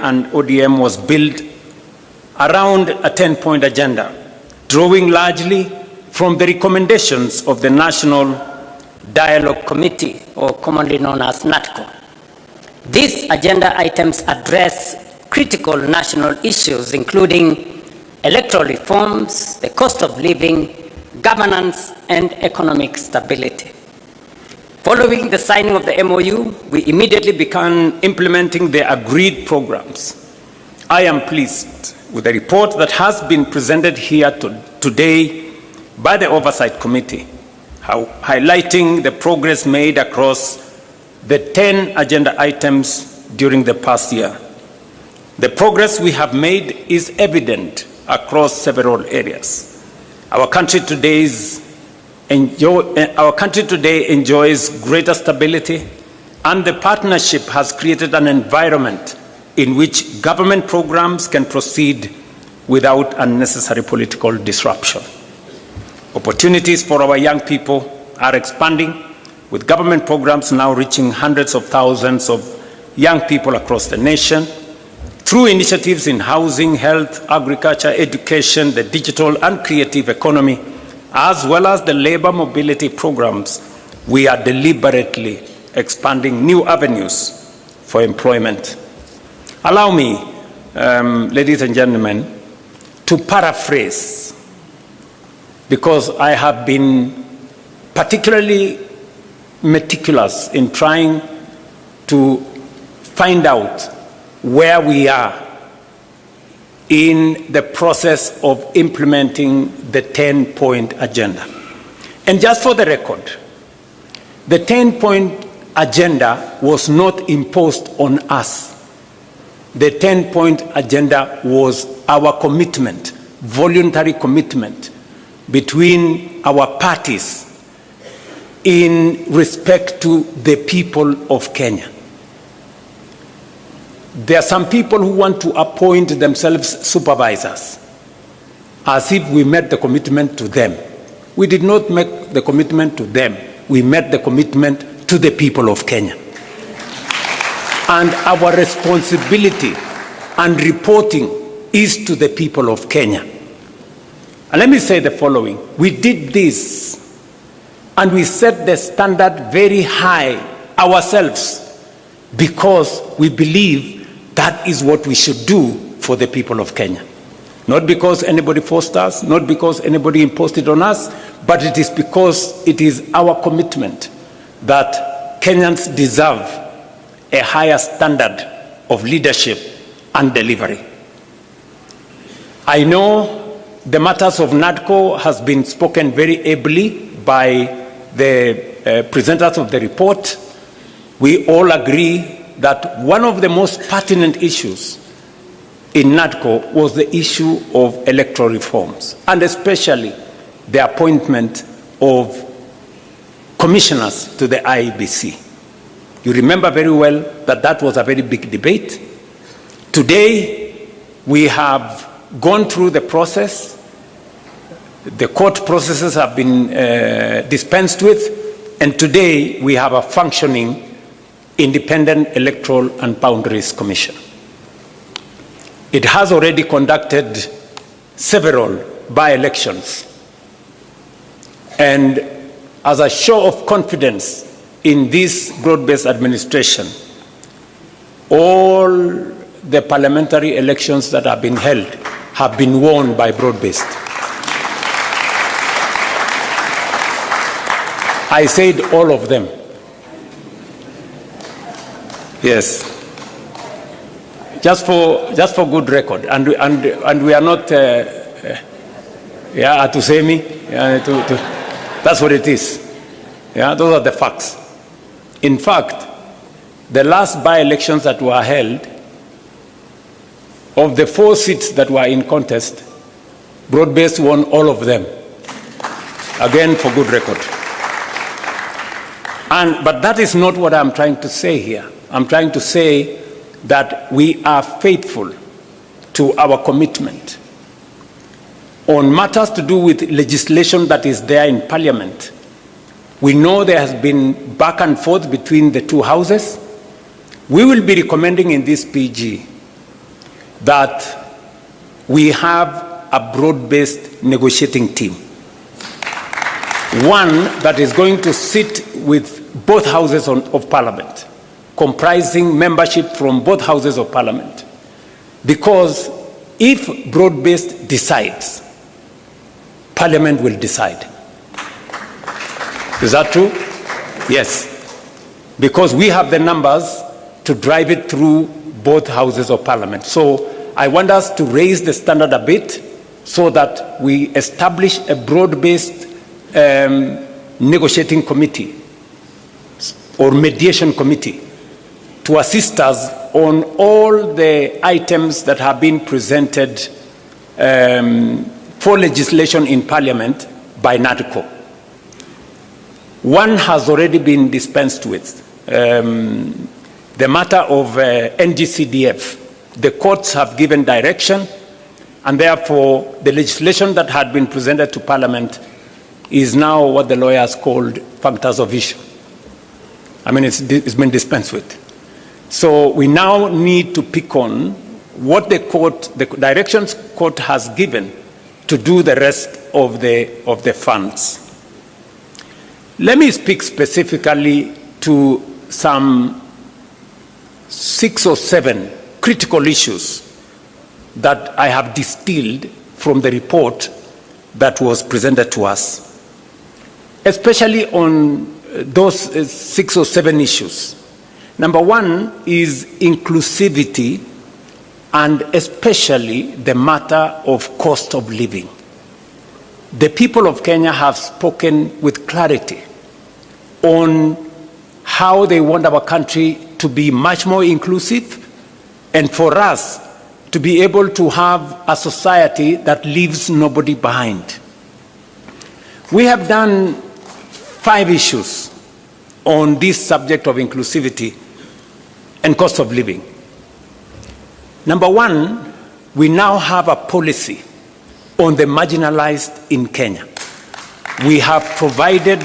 and ODM was built around a 10-point agenda, drawing largely from the recommendations of the National Dialogue Committee, or commonly known as NADCO. These agenda items address critical national issues, including electoral reforms, the cost of living, governance, and economic stability. Following the signing of the MOU, we immediately began implementing the agreed programs. I am pleased with the report that has been presented here today by the Oversight Committee, highlighting the progress made across the 10 agenda items during the past year. The progress we have made is evident across several areas. Our country today enjoys greater stability, and the partnership has created an environment in which government programs can proceed without unnecessary political disruption. Opportunities for our young people are expanding, with government programs now reaching hundreds of thousands of young people across the nation. Through initiatives in housing, health, agriculture, education, the digital and creative economy, as well as the labor mobility programs, we are deliberately expanding new avenues for employment. Allow me, ladies and gentlemen, to paraphrase, because I have been particularly meticulous in trying to find out where we are in the process of implementing the 10-point agenda. And just for the record, the 10-point agenda was not imposed on us. The 10-point agenda was our commitment, voluntary commitment between our parties in respect to the people of Kenya. There are some people who want to appoint themselves supervisors, as if we met the commitment to them. We did not make the commitment to them. We met the commitment to the people of Kenya. And our responsibility and reporting is to the people of Kenya. And let me say the following. We did this, and we set the standard very high ourselves, because we believe that is what we should do for the people of Kenya. Not because anybody forced us, not because anybody imposed it on us, but it is because it is our commitment that Kenyans deserve a higher standard of leadership and delivery. I know the matters of NADCO has been spoken very ably by the presenters of the report. We all agree that one of the most pertinent issues in NADCO was the issue of electoral reforms, and especially the appointment of commissioners to the IEBC. You remember very well that that was a very big debate. Today, we have gone through the process. The court processes have been dispensed with, and today we have a functioning Independent Electoral and Boundaries Commission. It has already conducted several by-elections, and as a show of confidence in this broad-based administration, all the parliamentary elections that have been held have been won by broad-based. I said all of them. Yes, just for good record, and we are not Atusemi. That's what it is. Yeah, those are the facts. In fact, the last by-elections that were held, of the 4 seats that were in contest, broad-based won all of them. Again, for good record. But that is not what I'm trying to say here. I'm trying to say that we are faithful to our commitment on matters to do with legislation that is there in Parliament. We know there has been back and forth between the two houses. We will be recommending in this PG that we have a broad-based negotiating team. One that is going to sit with both houses of parliament, comprising membership from both houses of parliament. Because if broad-based decides, parliament will decide. Is that true? Yes. Because we have the numbers to drive it through both houses of parliament. So I want us to raise the standard a bit so that we establish a broad-based negotiating committee or mediation committee to assist us on all the items that have been presented for legislation in Parliament by NADCO. One has already been dispensed with. The matter of NGCDF. The courts have given direction, and therefore the legislation that had been presented to Parliament is now what the lawyers called functors of issue. I mean, it's been dispensed with. So we now need to pick on what the directions court has given to do the rest of the funds. Let me speak specifically to some 6 or 7 critical issues that I have distilled from the report that was presented to us, especially on those 6 or 7 issues. Number one is inclusivity, and especially the matter of cost of living. The people of Kenya have spoken with clarity on how they want our country to be much more inclusive, and for us to be able to have a society that leaves nobody behind. We have done 5 issues on this subject of inclusivity and cost of living. Number one, we now have a policy on the marginalized in Kenya. We have provided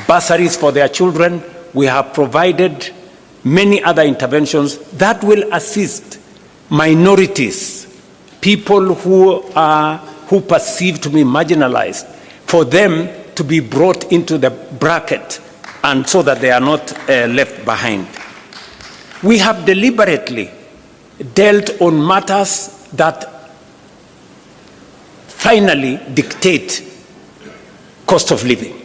bursaries for their children. We have provided many other interventions that will assist minorities, people who perceive to be marginalized, for them to be brought into the bracket and so that they are not left behind. We have deliberately dealt on matters that finally dictate cost of living.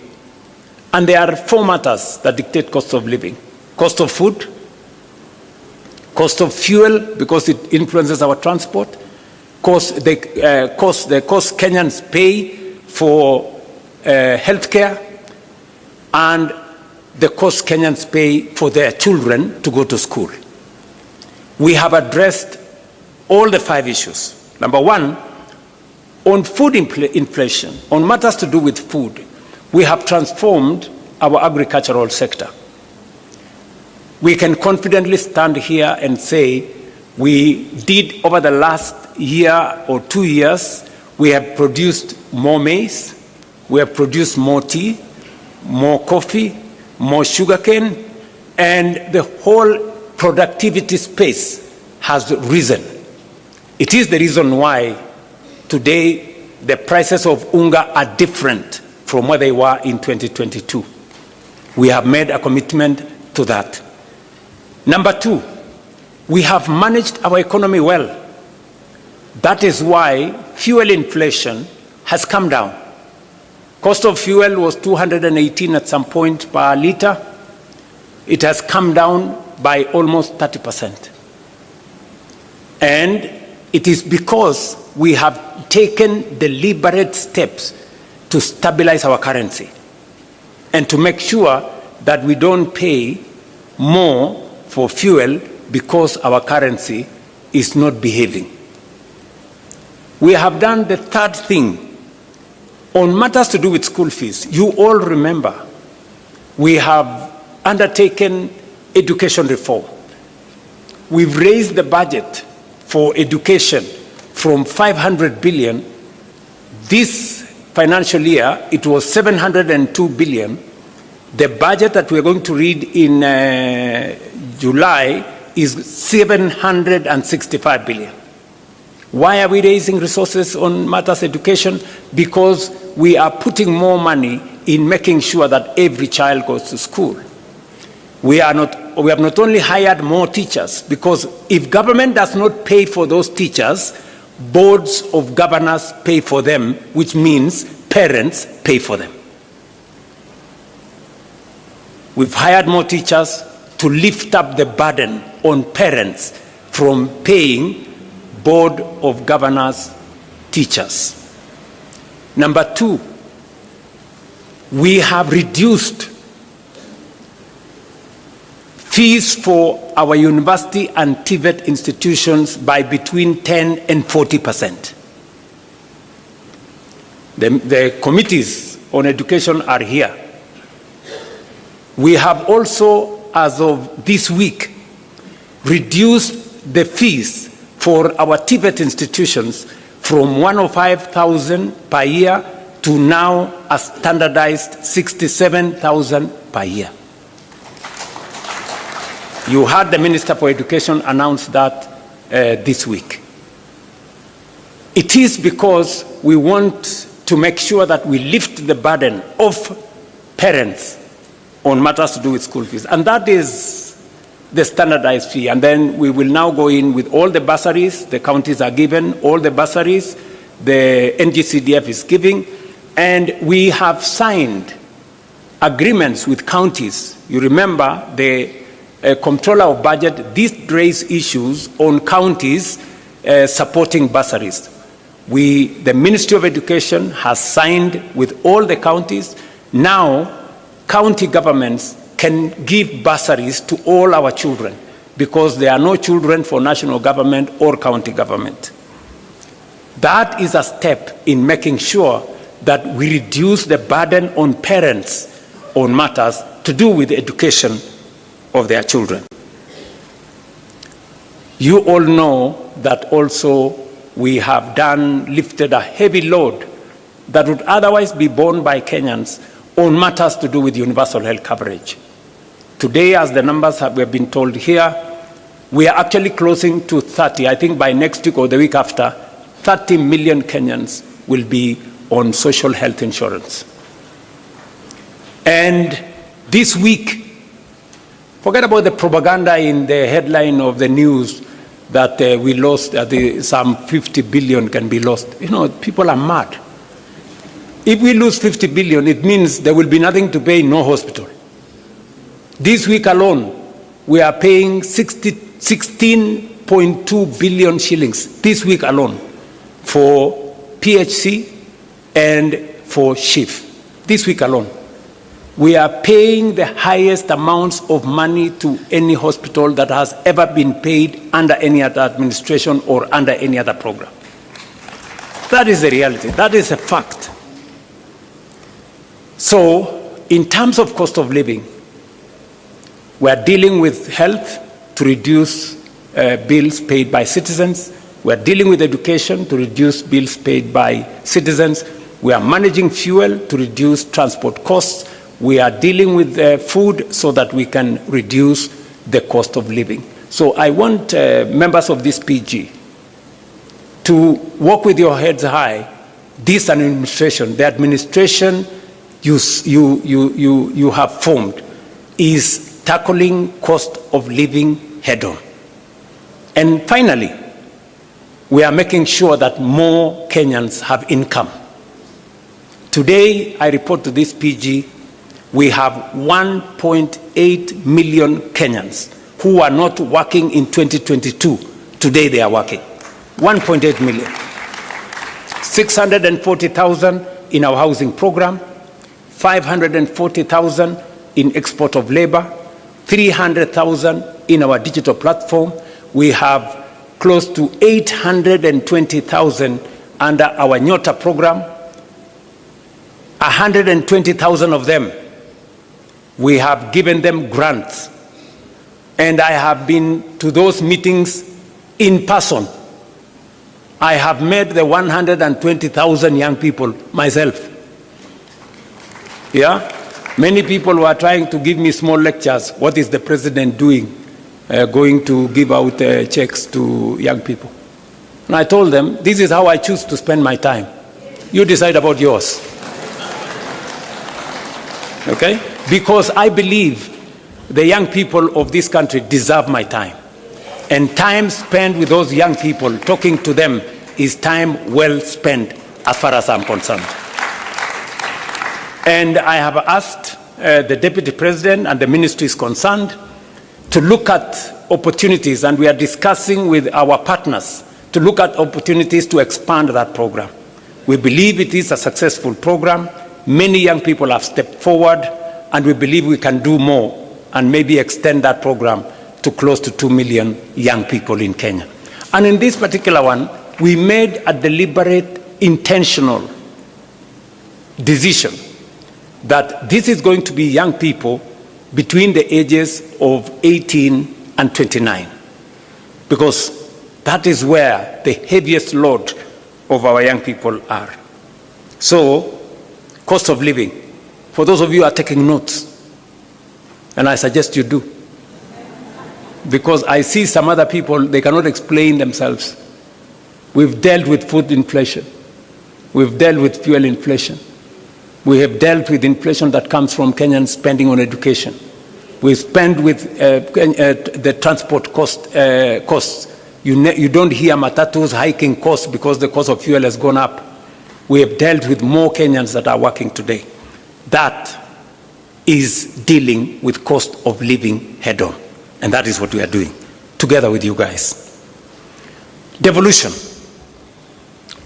And there are 4 matters that dictate cost of living. Cost of food, cost of fuel, because it influences our transport, the cost Kenyans pay for healthcare, and the cost Kenyans pay for their children to go to school. We have addressed all the 5 issues. Number one, on food inflation, on matters to do with food, we have transformed our agricultural sector. We can confidently stand here and say we did, over the last year or 2 years, we have produced more maize, we have produced more tea, more coffee, more sugarcane, and the whole productivity space has risen. It is the reason why today the prices of unga are different from where they were in 2022. We have made a commitment to that. Number 2, we have managed our economy well. That is why fuel inflation has come down. Cost of fuel was 218 at some point per liter. It has come down by almost 30%. And it is because we have taken deliberate steps to stabilize our currency and to make sure that we don't pay more for fuel because our currency is not behaving. We have done the 3rd thing on matters to do with school fees. You all remember we have undertaken education reform. We've raised the budget for education from 500 billion. This financial year, it was 702 billion. The budget that we're going to read in July is 765 billion. Why are we raising resources on matters education? Because we are putting more money in making sure that every child goes to school. We have not only hired more teachers, because if government does not pay for those teachers, boards of governors pay for them, which means parents pay for them. We've hired more teachers to lift up the burden on parents from paying board of governors teachers. Number two, we have reduced fees for our university and TVET institutions by between 10 and 40%. The committees on education are here. We have also, as of this week, reduced the fees for our TVET institutions from 105,000 per year to now a standardized 67,000 per year. You heard the Minister for Education announce that this week. It is because we want to make sure that we lift the burden of parents on matters to do with school fees. And that is the standardized fee. And then we will now go in with all the bursaries the counties are given, all the bursaries the NGCDF is giving, and we have signed agreements with counties. You remember the Comptroller of Budget did raise issues on counties supporting bursaries. The Ministry of Education has signed with all the counties. Now, county governments can give bursaries to all our children because there are no children for national government or county government. That is a step in making sure that we reduce the burden on parents on matters to do with the education of their children. You all know that also we have lifted a heavy load that would otherwise be borne by Kenyans on matters to do with universal health coverage. Today, as the numbers we have been told here, we are actually closing to 30. I think by next week or the week after, 30 million Kenyans will be on social health insurance. And this week, forget about the propaganda in the headline of the news that we lost, some 50 billion can be lost. You know, people are mad. If we lose 50 billion, it means there will be nothing to pay, no hospital. This week alone, we are paying 16.2 billion shillings, this week alone, for PHC and for SHIF. This week alone. We are paying the highest amounts of money to any hospital that has ever been paid under any other administration or under any other program. That is the reality. That is a fact. So, in terms of cost of living, we are dealing with health to reduce bills paid by citizens. We are dealing with education to reduce bills paid by citizens. We are managing fuel to reduce transport costs. We are dealing with food so that we can reduce the cost of living. So I want members of this PG to walk with your heads high. This administration, the administration you have formed, is tackling cost of living head-on. And finally, we are making sure that more Kenyans have income. Today, I report to this PG, we have 1.8 million Kenyans who are not working in 2022. Today they are working. 1.8 million. 640,000 in our housing program, 540,000 in export of labor, 300,000 in our digital platform. We have close to 820,000 under our Nyota program. 120,000 of them, we have given them grants. And I have been to those meetings in person. I have met the 120,000 young people myself. Yeah? Many people were trying to give me small lectures. What is the president doing? Going to give out checks to young people. And I told them, this is how I choose to spend my time. You decide about yours. Okay? Because I believe the young people of this country deserve my time. And time spent with those young people, talking to them, is time well spent as far as I'm concerned. And I have asked the Deputy President and the ministry is concerned to look at opportunities, and we are discussing with our partners to look at opportunities to expand that program. We believe it is a successful program. Many young people have stepped forward, and we believe we can do more and maybe extend that program to close to 2 million young people in Kenya. And in this particular one, we made a deliberate, intentional decision that this is going to be young people between the ages of 18 and 29, because that is where the heaviest load of our young people are. So, cost of living. For those of you who are taking notes, and I suggest you do, because I see some other people, they cannot explain themselves. We've dealt with food inflation. We've dealt with fuel inflation. We have dealt with inflation that comes from Kenyan spending on education. We spend with the transport costs. You don't hear matatus hiking costs because the cost of fuel has gone up. We have dealt with more Kenyans that are working today. That is dealing with cost of living head on. And that is what we are doing, together with you guys. Devolution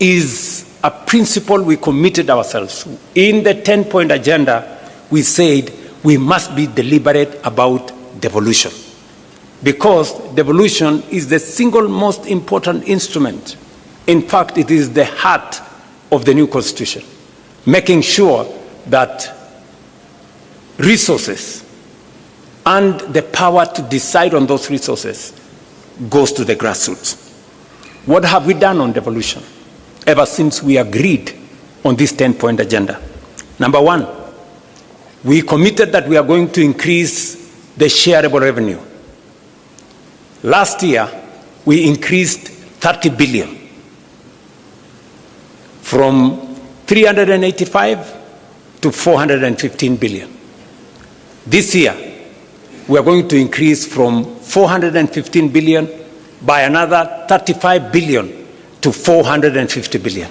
is a principle we committed ourselves. In the 10-point agenda, we said we must be deliberate about devolution, because devolution is the single most important instrument. In fact, it is the heart of the new constitution, making sure that resources and the power to decide on those resources goes to the grassroots. What have we done on devolution ever since we agreed on this 10-point agenda? Number one, we committed that we are going to increase the shareable revenue. Last year, we increased 30 billion from 385 to 415 billion. This year, we are going to increase from 415 billion by another 35 billion to 450 billion.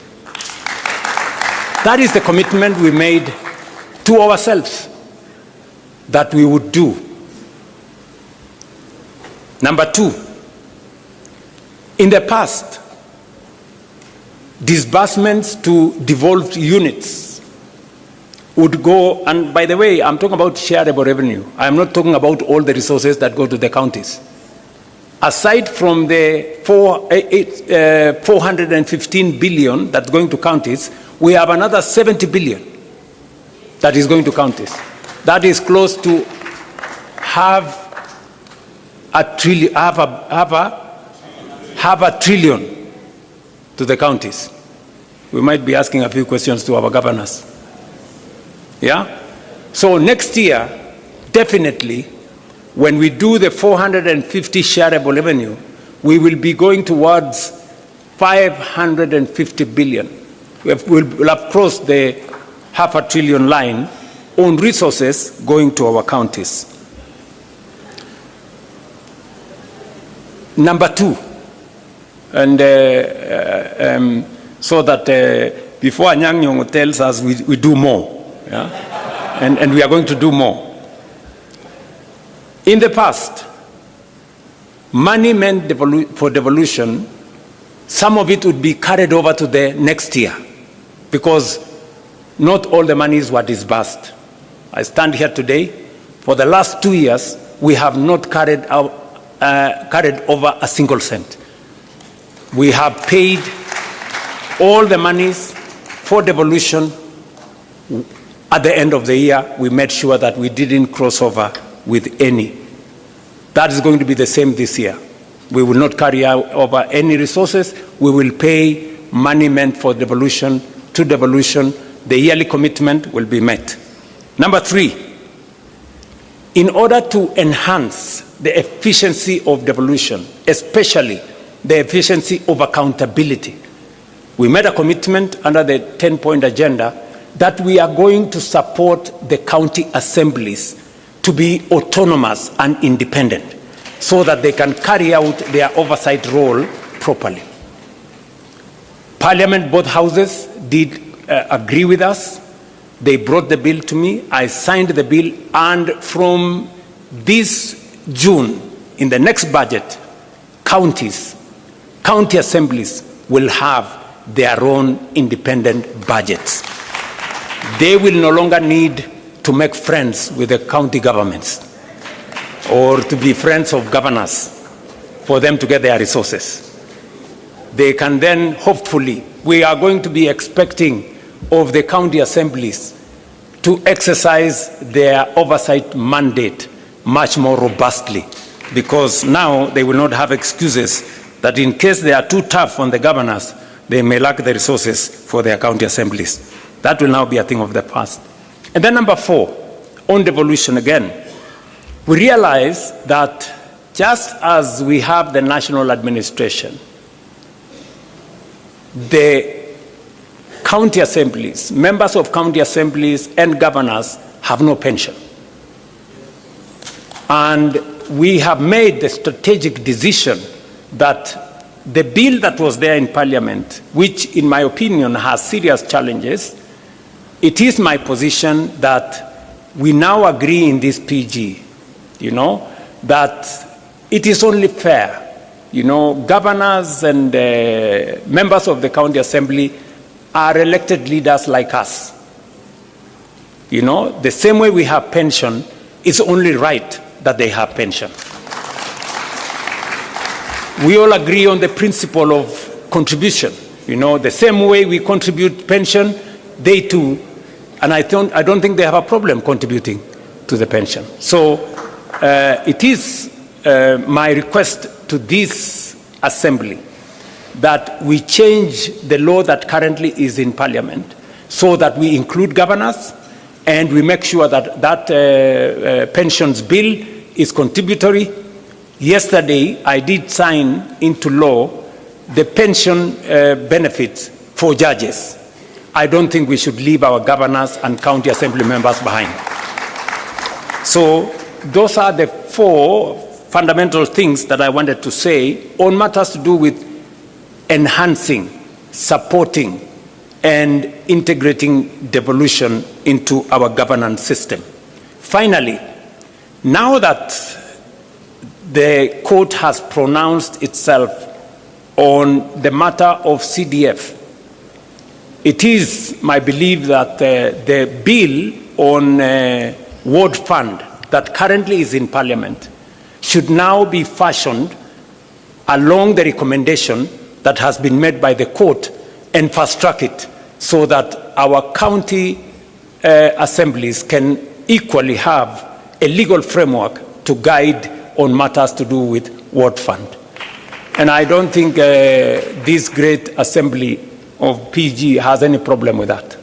That is the commitment we made to ourselves that we would do. Number two, in the past, disbursements to devolved units would go, and by the way, I'm talking about shareable revenue. I'm not talking about all the resources that go to the counties. Aside from the 415 billion that's going to counties, we have another 70 billion that is going to counties. That is close to half a trillion to the counties. We might be asking a few questions to our governors. Yeah? So next year, definitely, when we do the 450 shareable revenue, we will be going towards 550 billion. We'll have crossed the $500 billion line on resources going to our counties. Number two, and so that before Anyang Nyong'o tells us we do more, yeah? and we are going to do more. In the past, money meant for devolution, some of it would be carried over to the next year because not all the monies were disbursed. I stand here today, for the last 2 years, we have not carried over a single cent. We have paid all the monies for devolution. At the end of the year, we made sure that we didn't cross over with any. That is going to be the same this year. We will not carry over any resources. We will pay money meant for devolution to devolution. The yearly commitment will be met. Number three, in order to enhance the efficiency of devolution, especially the efficiency of accountability. We made a commitment under the 10-point agenda that we are going to support the county assemblies to be autonomous and independent so that they can carry out their oversight role properly. Parliament, both houses, did agree with us. They brought the bill to me. I signed the bill, and from this June, in the next budget, county assemblies will have their own independent budgets. They will no longer need to make friends with the county governments or to be friends of governors for them to get their resources. They can then, hopefully, we are going to be expecting of the county assemblies to exercise their oversight mandate much more robustly, because now they will not have excuses that in case they are too tough on the governors, they may lack the resources for their county assemblies. That will now be a thing of the past. And then number 4, on devolution again, we realize that just as we have the national administration, the county assemblies, members of county assemblies and governors have no pension. And we have made the strategic decision that the bill that was there in Parliament, which in my opinion has serious challenges, it is my position that we now agree in this PG, that it is only fair. Governors and members of the county assembly are elected leaders like us. The same way we have pension, it's only right that they have pension. We all agree on the principle of contribution. The same way we contribute pension, they too, and I don't think they have a problem contributing to the pension. So it is my request to this assembly that we change the law that currently is in Parliament so that we include governors and we make sure that that pensions bill is contributory. Yesterday, I did sign into law the pension benefits for judges. I don't think we should leave our governors and county assembly members behind. So those are the 4 fundamental things that I wanted to say on matters to do with enhancing, supporting, and integrating devolution into our governance system. Finally, now that the court has pronounced itself on the matter of CDF, it is my belief that the bill on ward fund that currently is in Parliament should now be fashioned along the recommendation that has been made by the court and fast-track it so that our county assemblies can equally have a legal framework to guide on matters to do with ward fund. And I don't think this great assembly of PG has any problem with that.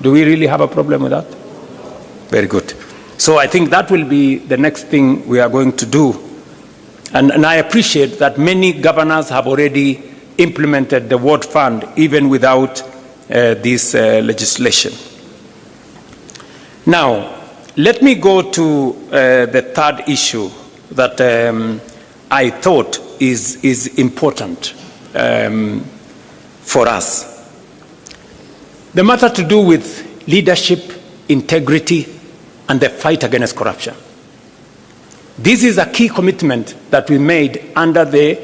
Do we really have a problem with that? Very good. So I think that will be the next thing we are going to do. And I appreciate that many governors have already implemented the ward fund even without this legislation. Now, let me go to the third issue that I thought is important for us. The matter to do with leadership, integrity, and the fight against corruption. This is a key commitment that we made under the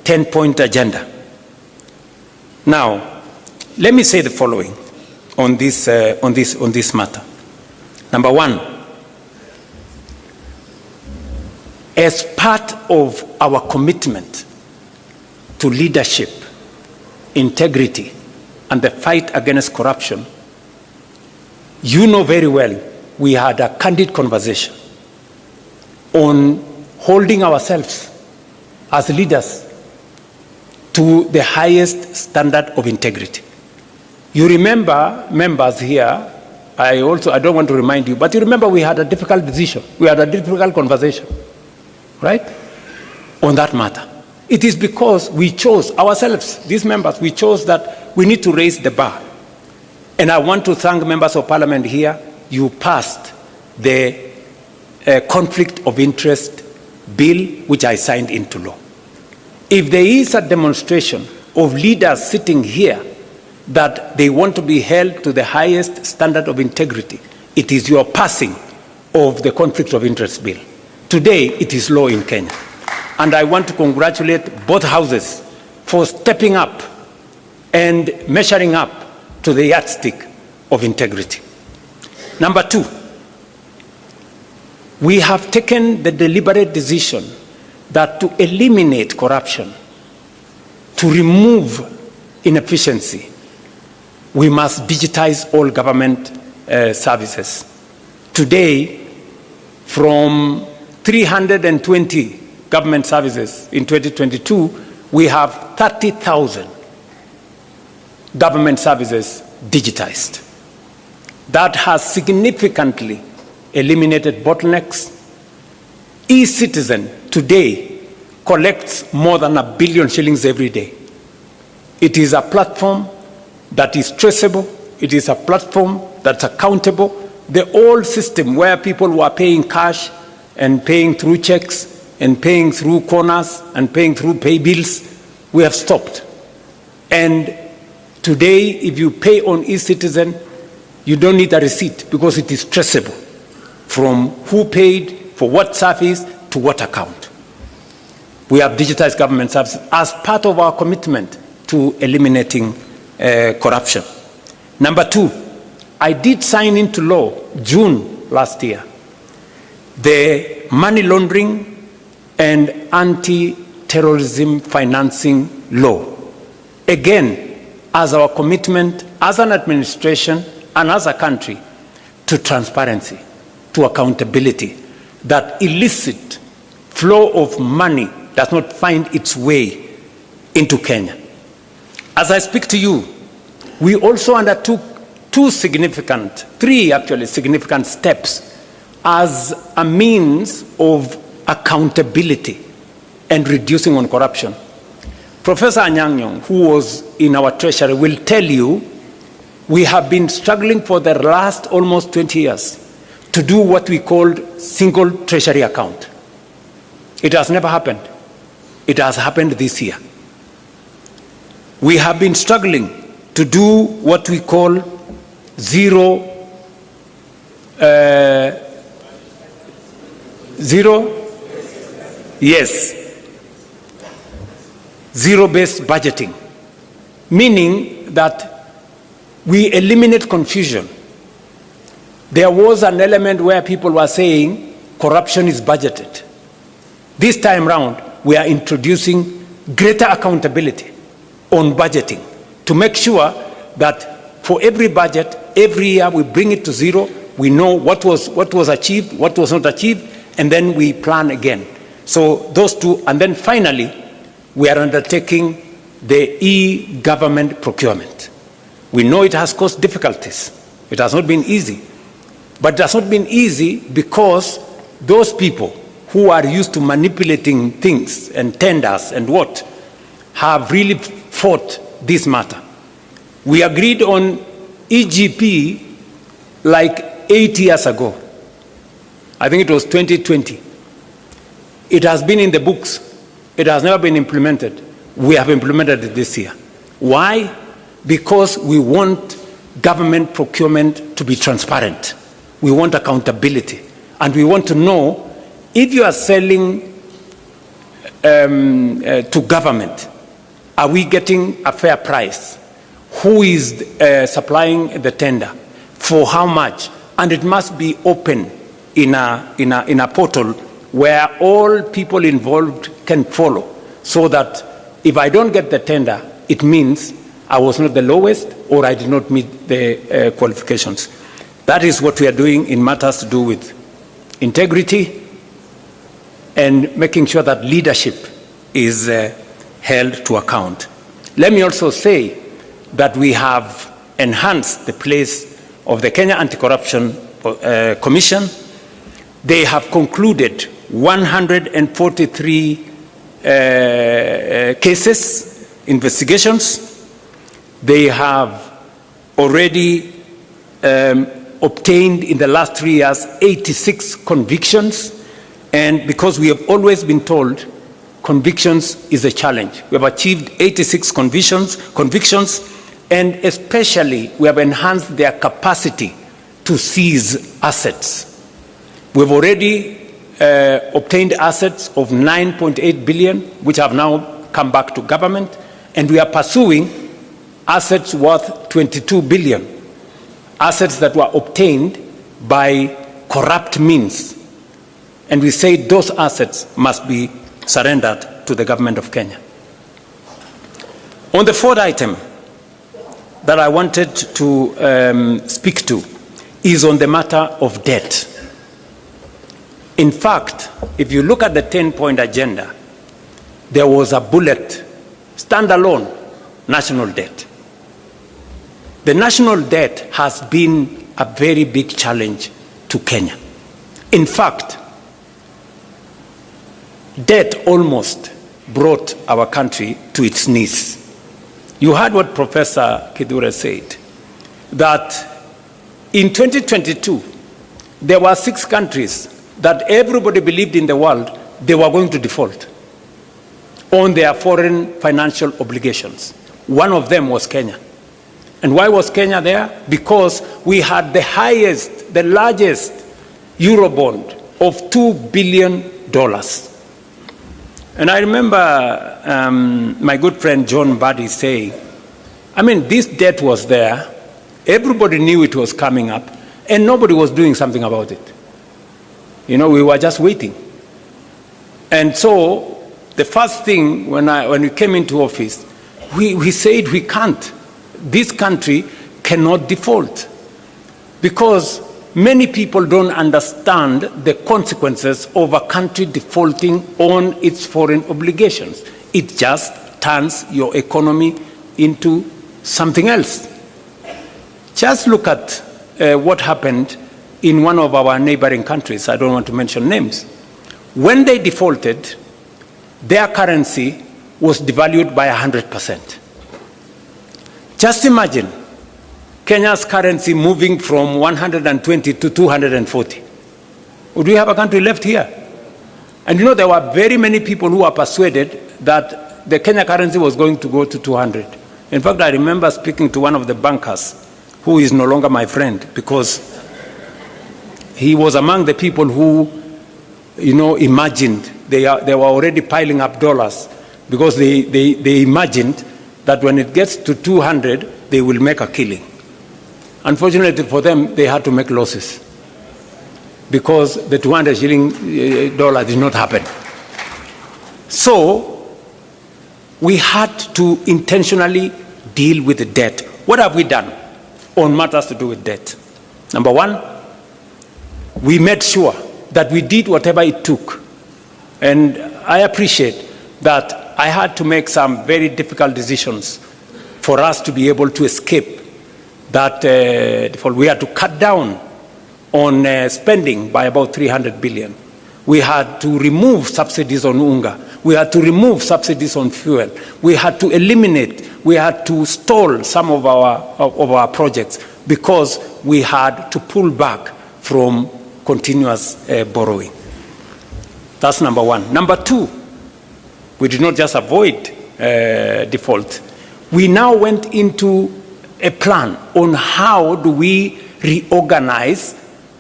10-point agenda. Now, let me say the following on this matter. Number 1, as part of our commitment to leadership, integrity, and the fight against corruption, you know very well we had a candid conversation on holding ourselves as leaders to the highest standard of integrity. You remember, members here, I don't want to remind you, but you remember we had a difficult decision. We had a difficult conversation, right, on that matter. It is because we chose ourselves, these members, we chose that we need to raise the bar. And I want to thank members of parliament here. You passed the conflict of interest bill, which I signed into law. If there is a demonstration of leaders sitting here that they want to be held to the highest standard of integrity, it is your passing of the conflict of interest bill. Today, it is law in Kenya. And I want to congratulate both houses for stepping up and measuring up to the yardstick of integrity. Number two, we have taken the deliberate decision that to eliminate corruption, to remove inefficiency, we must digitize all government services. Today, from 320 government services in 2022, we have 30,000 government services digitized. That has significantly eliminated bottlenecks. eCitizen today collects more than $1 billion shillings every day. It is a platform that is traceable. It is a platform that's accountable. The old system where people were paying cash and paying through checks and paying through corners and paying through pay bills, we have stopped. And today, if you pay on eCitizen, you don't need a receipt because it is traceable from who paid, for what service, to what account. We have digitized government services as part of our commitment to eliminating corruption. Number two, I did sign into law, June last year, the money laundering and anti-terrorism financing law. Again, as our commitment as an administration and as a country to transparency, to accountability, that illicit flow of money does not find its way into Kenya. As I speak to you, we also undertook three significant steps as a means of accountability and reducing on corruption. Professor Anyang, who was in our treasury, will tell you we have been struggling for the last almost 20 years to do what we called single treasury account. It has never happened. It has happened this year. We have been struggling to do what we call zero-based budgeting, meaning that we eliminate confusion. There was an element where people were saying corruption is budgeted. This time round, we are introducing greater accountability on budgeting to make sure that for every budget, every year we bring it to zero. We know what was achieved, what was not achieved, and then we plan again. So those two, and then finally, we are undertaking the e-government procurement. We know it has caused difficulties. It has not been easy. But it has not been easy because those people who are used to manipulating things and tenders and what have really fought this matter. We agreed on EGP like 8 years ago. I think it was 2020. It has been in the books. It has never been implemented. We have implemented it this year. Why? Because we want government procurement to be transparent. We want accountability. And we want to know if you are selling to government, are we getting a fair price? Who is supplying the tender? For how much? And it must be open in a portal where all people involved can follow, so that if I don't get the tender, it means I was not the lowest or I did not meet the qualifications. That is what we are doing in matters to do with integrity and making sure that leadership is held to account. Let me also say that we have enhanced the place of the Kenya Anti-Corruption Commission. They have concluded 143 cases, investigations. They have already obtained in the last 3 years 86 convictions. And because we have always been told convictions is a challenge, we have achieved 86 convictions, and especially we have enhanced their capacity to seize assets. We've already obtained assets of 9.8 billion, which have now come back to government, and we are pursuing assets worth 22 billion, assets that were obtained by corrupt means. And we say those assets must be surrendered to the government of Kenya. On the fourth item that I wanted to speak to is on the matter of debt. In fact, if you look at the 10-point agenda, there was a bullet, standalone, national debt. The national debt has been a very big challenge to Kenya. In fact, debt almost brought our country to its knees. You heard what Professor Kithure said, that in 2022, there were 6 countries that everybody believed in the world they were going to default on their foreign financial obligations. One of them was Kenya. And why was Kenya there? Because we had the highest, the largest Eurobond of $2 billion. And I remember my good friend John Buddy saying, I mean, this debt was there, everybody knew it was coming up, and nobody was doing something about it. You know, we were just waiting. And so the first thing when we came into office, we said we can't. This country cannot default, because many people don't understand the consequences of a country defaulting on its foreign obligations. It just turns your economy into something else. Just look at what happened in one of our neighboring countries. I don't want to mention names. When they defaulted, their currency was devalued by 100%. Just imagine Kenya's currency moving from 120 to 240. Would we have a country left here? And you know, there were very many people who were persuaded that the Kenya currency was going to go to 200. In fact, I remember speaking to one of the bankers, who is no longer my friend, because he was among the people who, you know, imagined, they were already piling up dollars, because they imagined that when it gets to 200, they will make a killing. Unfortunately for them, they had to make losses, because the 200 shilling dollar did not happen. So we had to intentionally deal with the debt. What have we done on matters to do with debt? Number one, we made sure that we did whatever it took. And I appreciate that I had to make some very difficult decisions for us to be able to escape that default. We had to cut down on spending by about 300 billion. We had to remove subsidies on unga. We had to remove subsidies on fuel. We had to eliminate, we had to stall some of our projects, because we had to pull back from continuous borrowing. That's number one. Number two, we did not just avoid default. We now went into a plan on how do we reorganize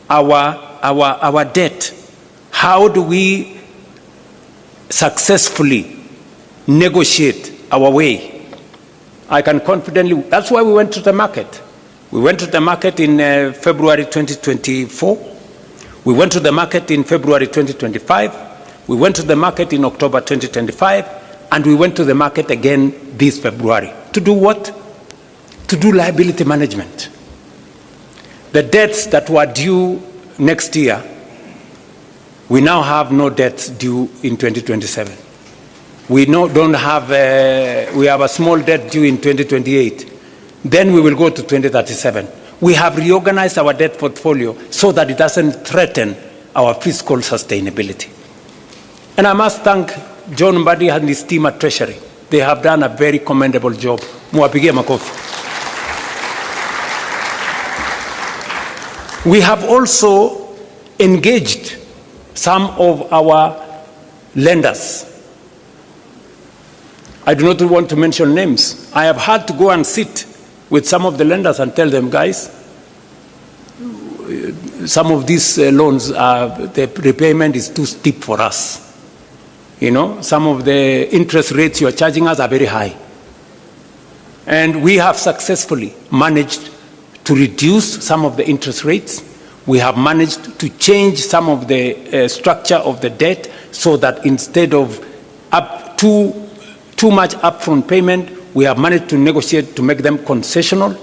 our debt. How do we successfully negotiate our way? I can confidently, that's why we went to the market. We went to the market in February 2024. We went to the market in February 2025. We went to the market in October 2025. And we went to the market again this February. To do what? To do liability management. The debts that were due next year, we now have no debts due in 2027. We have a small debt due in 2028. Then we will go to 2037. We have reorganized our debt portfolio so that it doesn't threaten our fiscal sustainability. And I must thank John Mbadi and his team at Treasury. They have done a very commendable job. Muwapigie makofi. We have also engaged some of our lenders. I do not want to mention names. I have had to go and sit with some of the lenders and tell them, guys, some of these loans, the repayment is too steep for us. You know, some of the interest rates you are charging us are very high. And we have successfully managed to reduce some of the interest rates. We have managed to change some of the structure of the debt so that instead of too much upfront payment, we have managed to negotiate to make them concessional.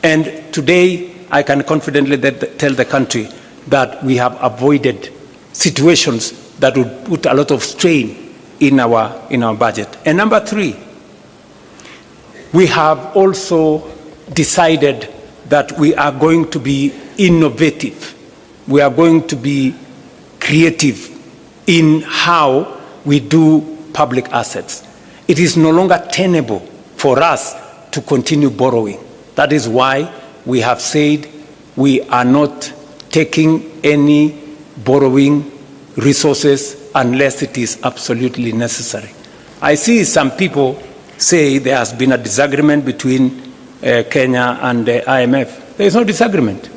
And today, I can confidently tell the country that we have avoided situations that would put a lot of strain in our budget. And number three, we have also decided that we are going to be innovative. We are going to be creative in how we do public assets. It is no longer tenable for us to continue borrowing. That is why we have said we are not taking any borrowing resources unless it is absolutely necessary. I see some people say there has been a disagreement between Kenya and the IMF. There is no disagreement.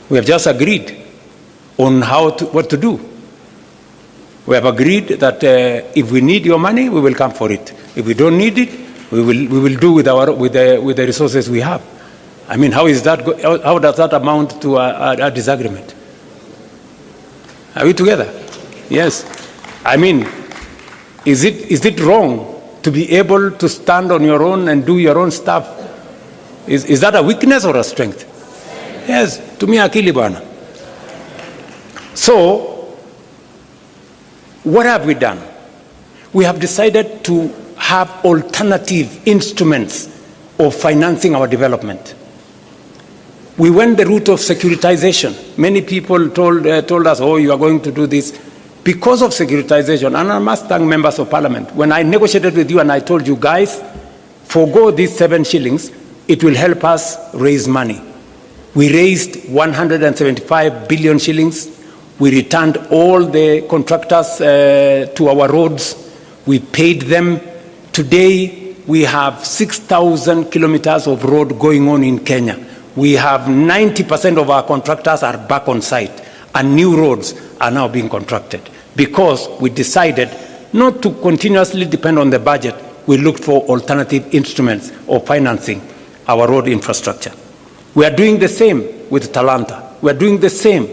We have just agreed on what to do. We have agreed that if we need your money, we will come for it. If we don't need it, we will do with the resources we have. I mean, how does that amount to a disagreement? Are we together? Yes. I mean, is it wrong to be able to stand on your own and do your own stuff? Is that a weakness or a strength? Yes, to me akili bwana. So, what have we done? We have decided to have alternative instruments of financing our development. We went the route of securitization. Many people told us, oh, you are going to do this. Because of securitization, and I must thank members of parliament, when I negotiated with you and I told you, guys, forgo these 7 shillings, it will help us raise money. We raised 175 billion shillings. We returned all the contractors to our roads. We paid them. Today, we have 6,000 kilometers of road going on in Kenya. We have 90% of our contractors are back on site, and new roads are now being contracted because we decided not to continuously depend on the budget. We looked for alternative instruments of financing our road infrastructure. We are doing the same with Talanta. We are doing the same.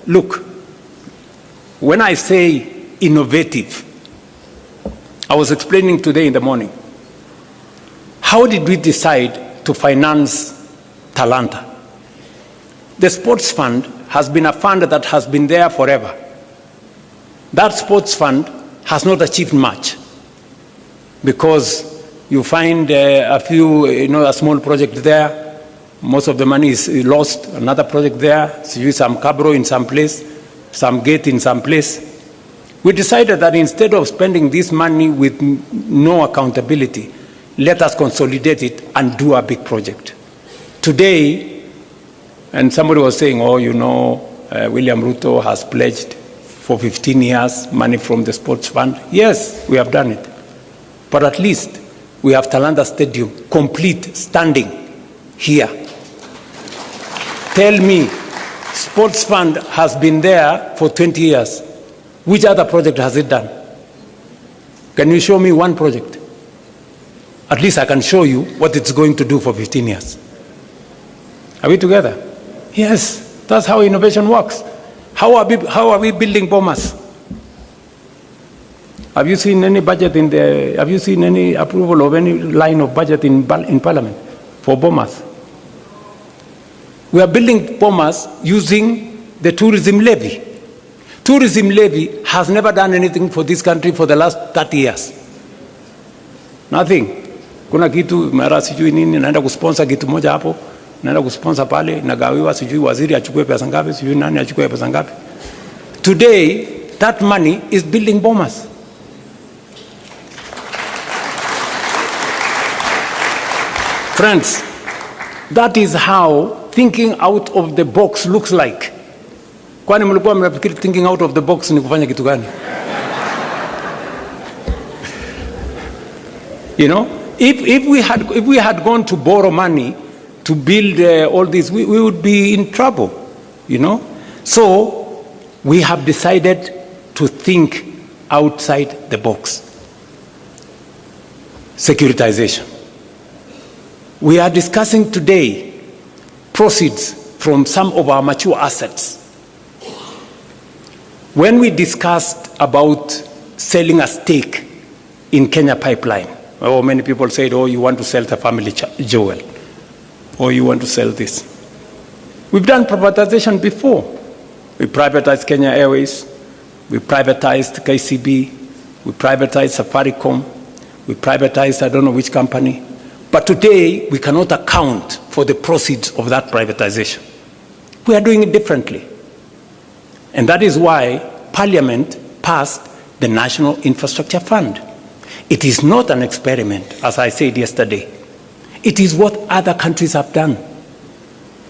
Look, when I say innovative, I was explaining today in the morning, how did we decide to finance Talanta? The sports fund has been a fund that has been there forever. That sports fund has not achieved much because you find a few, a small project there. Most of the money is lost. Another project there, some cabro in some place, some gate in some place. We decided that instead of spending this money with no accountability, let us consolidate it and do a big project. Today, and somebody was saying, William Ruto has pledged for 15 years money from the sports fund. Yes, we have done it. But at least we have Talanta Stadium complete, standing here. Tell me, sports fund has been there for 20 years. Which other project has it done? Can you show me one project? At least I can show you what it's going to do for 15 years. Are we together? Yes, that's how innovation works. How are we building bombers? Have you seen any budget have you seen any approval of any line of budget in Parliament for bombers? We are building bombers using the tourism levy. Tourism levy has never done anything for this country for the last 30 years. Nothing. Kuna kitu mara sijui nini naenda kusponsor kitu moja hapo, naenda kusponsor pale, nagawiwa sijui waziri achukue pesa ngapi, sijui nani achukue pesa ngapi. Today, that money is building bombers. Friends, that is how thinking out of the box looks like. Kwani mlikuwa mnafikiri thinking out of the box ni kufanya kitu gani? You know, if we had gone to borrow money to build all this, we would be in trouble, you know. So we have decided to think outside the box. Securitization. We are discussing today proceeds from some of our mature assets. When we discussed about selling a stake in Kenya Pipeline, oh, many people said, oh, you want to sell the family jewel, or you want to sell this. We've done privatization before. We privatized Kenya Airways, we privatized KCB, we privatized Safaricom, we privatized I don't know which company. But today, we cannot account for the proceeds of that privatization. We are doing it differently. And that is why Parliament passed the National Infrastructure Fund. It is not an experiment, as I said yesterday. It is what other countries have done.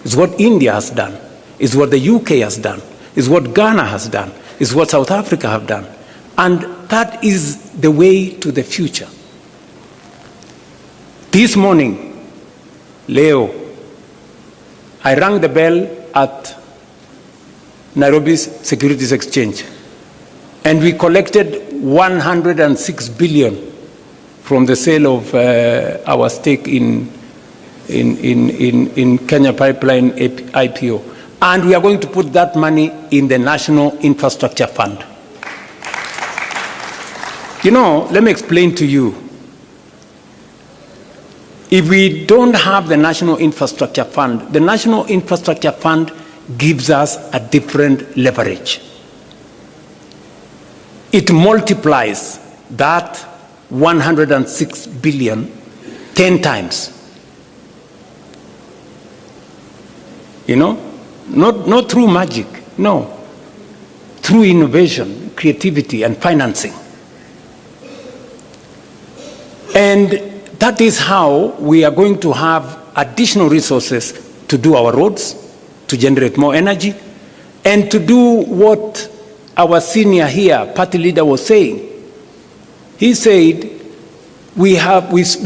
It's what India has done. It's what the UK has done. It's what Ghana has done. It's what South Africa have done. And that is the way to the future. This morning, Leo, I rang the bell at Nairobi's Securities Exchange, and we collected 106 billion from the sale of our stake in Kenya Pipeline IPO. And we are going to put that money in the National Infrastructure Fund. You know, let me explain to you. If we don't have the National Infrastructure Fund, the National Infrastructure Fund gives us a different leverage. It multiplies that 106 billion 10 times. You know, not through magic, no, through innovation, creativity, and financing. And that is how we are going to have additional resources to do our roads, to generate more energy, and to do what our senior here, party leader, was saying. He said, we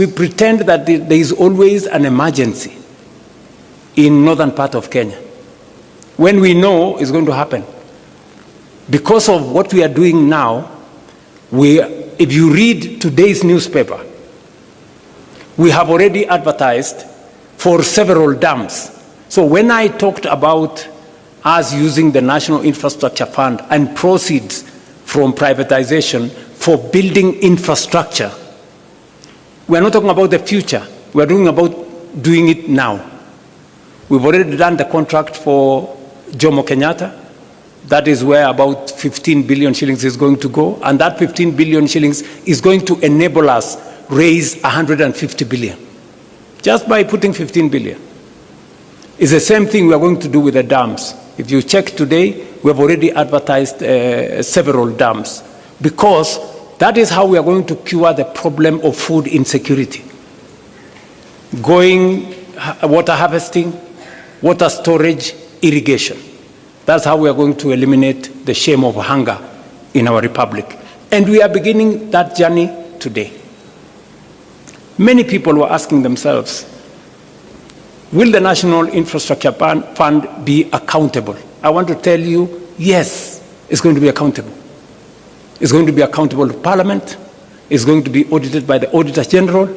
pretend that there is always an emergency in northern part of Kenya, when we know it's going to happen. Because of what we are doing now, if you read today's newspaper, we have already advertised for several dams. So when I talked about us using the National Infrastructure Fund and proceeds from privatization for building infrastructure, we are not talking about the future. We are talking about doing it now. We've already done the contract for Jomo Kenyatta. That is where about 15 billion shillings is going to go. And that 15 billion shillings is going to enable us raise 150 billion. Just by putting 15 billion. It's the same thing we are going to do with the dams. If you check today, we have already advertised several dams, because that is how we are going to cure the problem of food insecurity. Water harvesting, water storage, irrigation. That's how we are going to eliminate the shame of hunger in our republic. And we are beginning that journey today. Many people were asking themselves, will the National Infrastructure Fund be accountable? I want to tell you, yes, it's going to be accountable. It's going to be accountable to Parliament. It's going to be audited by the Auditor General.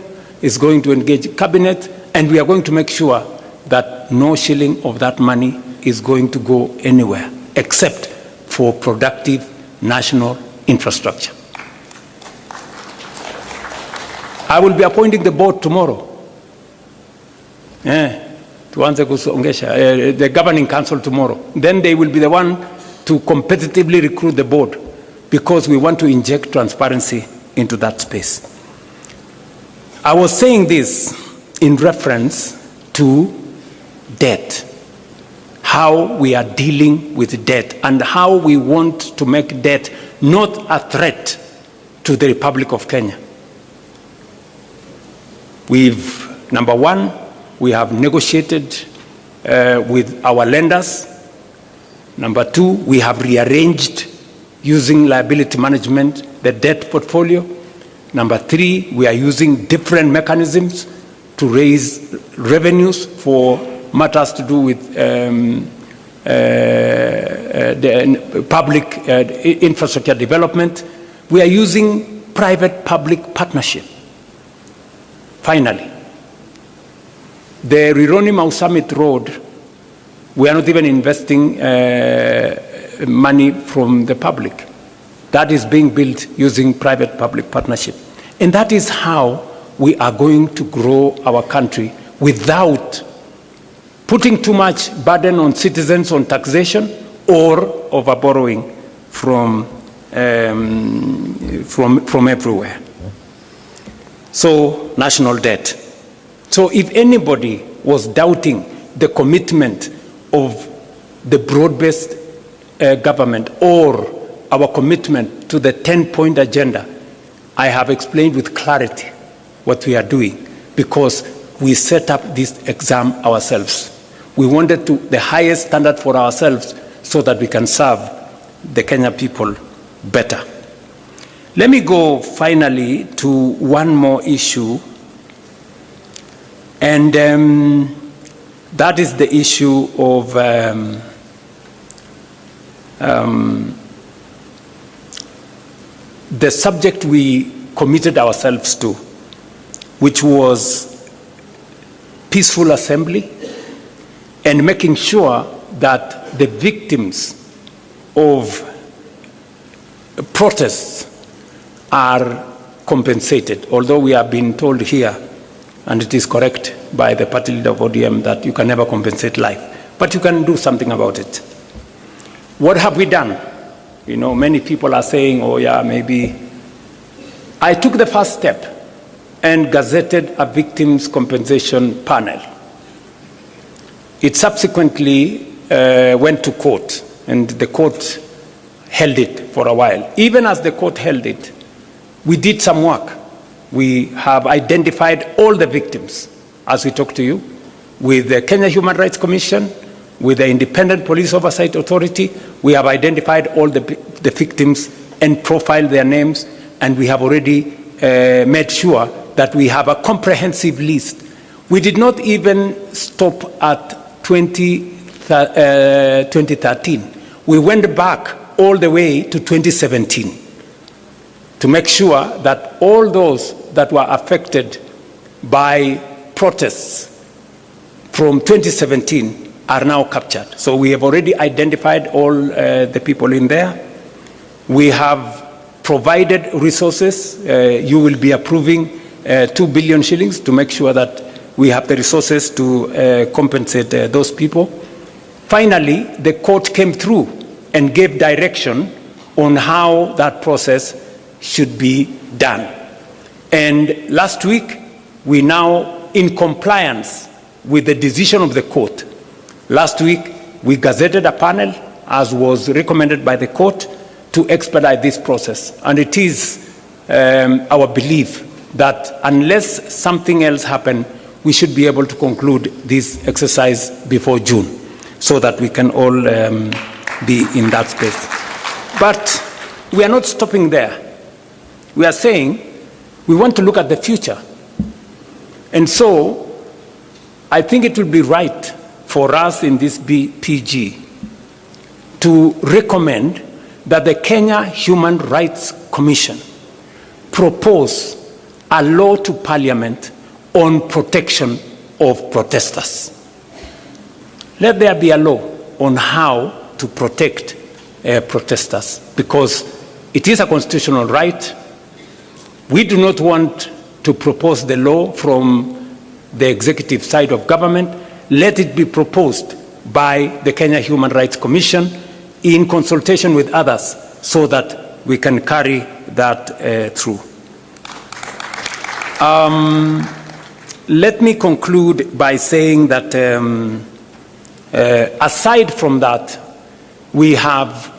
It's going to engage Cabinet. And we are going to make sure that no shilling of that money is going to go anywhere except for productive national infrastructure. I will be appointing the board tomorrow. The governing council tomorrow. Then they will be the one to competitively recruit the board, because we want to inject transparency into that space. I was saying this in reference to debt, how we are dealing with debt, and how we want to make debt not a threat to the Republic of Kenya. We've Number one, we have negotiated with our lenders. Number two, we have rearranged using liability management the debt portfolio. Number three, we are using different mechanisms to raise revenues for matters to do with the public infrastructure development. We are using private-public partnership. Finally, the Rironi-Mau Summit Road, we are not even investing money from the public. That is being built using private-public partnership. And that is how we are going to grow our country without putting too much burden on citizens on taxation or over borrowing from everywhere. So, national debt. So if anybody was doubting the commitment of the broad-based government or our commitment to the 10-point agenda, I have explained with clarity what we are doing, because we set up this exam ourselves. We wanted the highest standard for ourselves so that we can serve the Kenya people better. Let me go finally to one more issue, and that is the issue of the subject we committed ourselves to, which was peaceful assembly and making sure that the victims of protests are compensated. Although we have been told here, and it is correct by the party leader of ODM, that you can never compensate life, but you can do something about it. What have we done? You know, many people are saying, oh yeah, maybe. I took the first step and gazetted a victims' compensation panel. It subsequently went to court, and the court held it for a while. Even as the court held it, we did some work. We have identified all the victims, as we talk to you, with the Kenya Human Rights Commission, with the Independent Police Oversight Authority. We have identified all the victims and profiled their names, and we have already made sure that we have a comprehensive list. We did not even stop at 2013. We went back all the way to 2017 to make sure that all those that were affected by protests from 2017 are now captured. So we have already identified all the people in there. We have provided resources. You will be approving 2 billion shillings to make sure that we have the resources to compensate those people. Finally, the court came through and gave direction on how that process should be done. And last week, we now, in compliance with the decision of the court, last week we gazetted a panel, as was recommended by the court, to expedite this process. And it is our belief that unless something else happens, we should be able to conclude this exercise before June, so that we can all be in that space. But we are not stopping there. We are saying we want to look at the future. And so I think it will be right for us in this PG to recommend that the Kenya Human Rights Commission propose a law to Parliament on protection of protesters. Let there be a law on how to protect protesters, because it is a constitutional right. We do not want to propose the law from the executive side of government. Let it be proposed by the Kenya Human Rights Commission in consultation with others, so that we can carry that through. Let me conclude by saying that aside from that, we have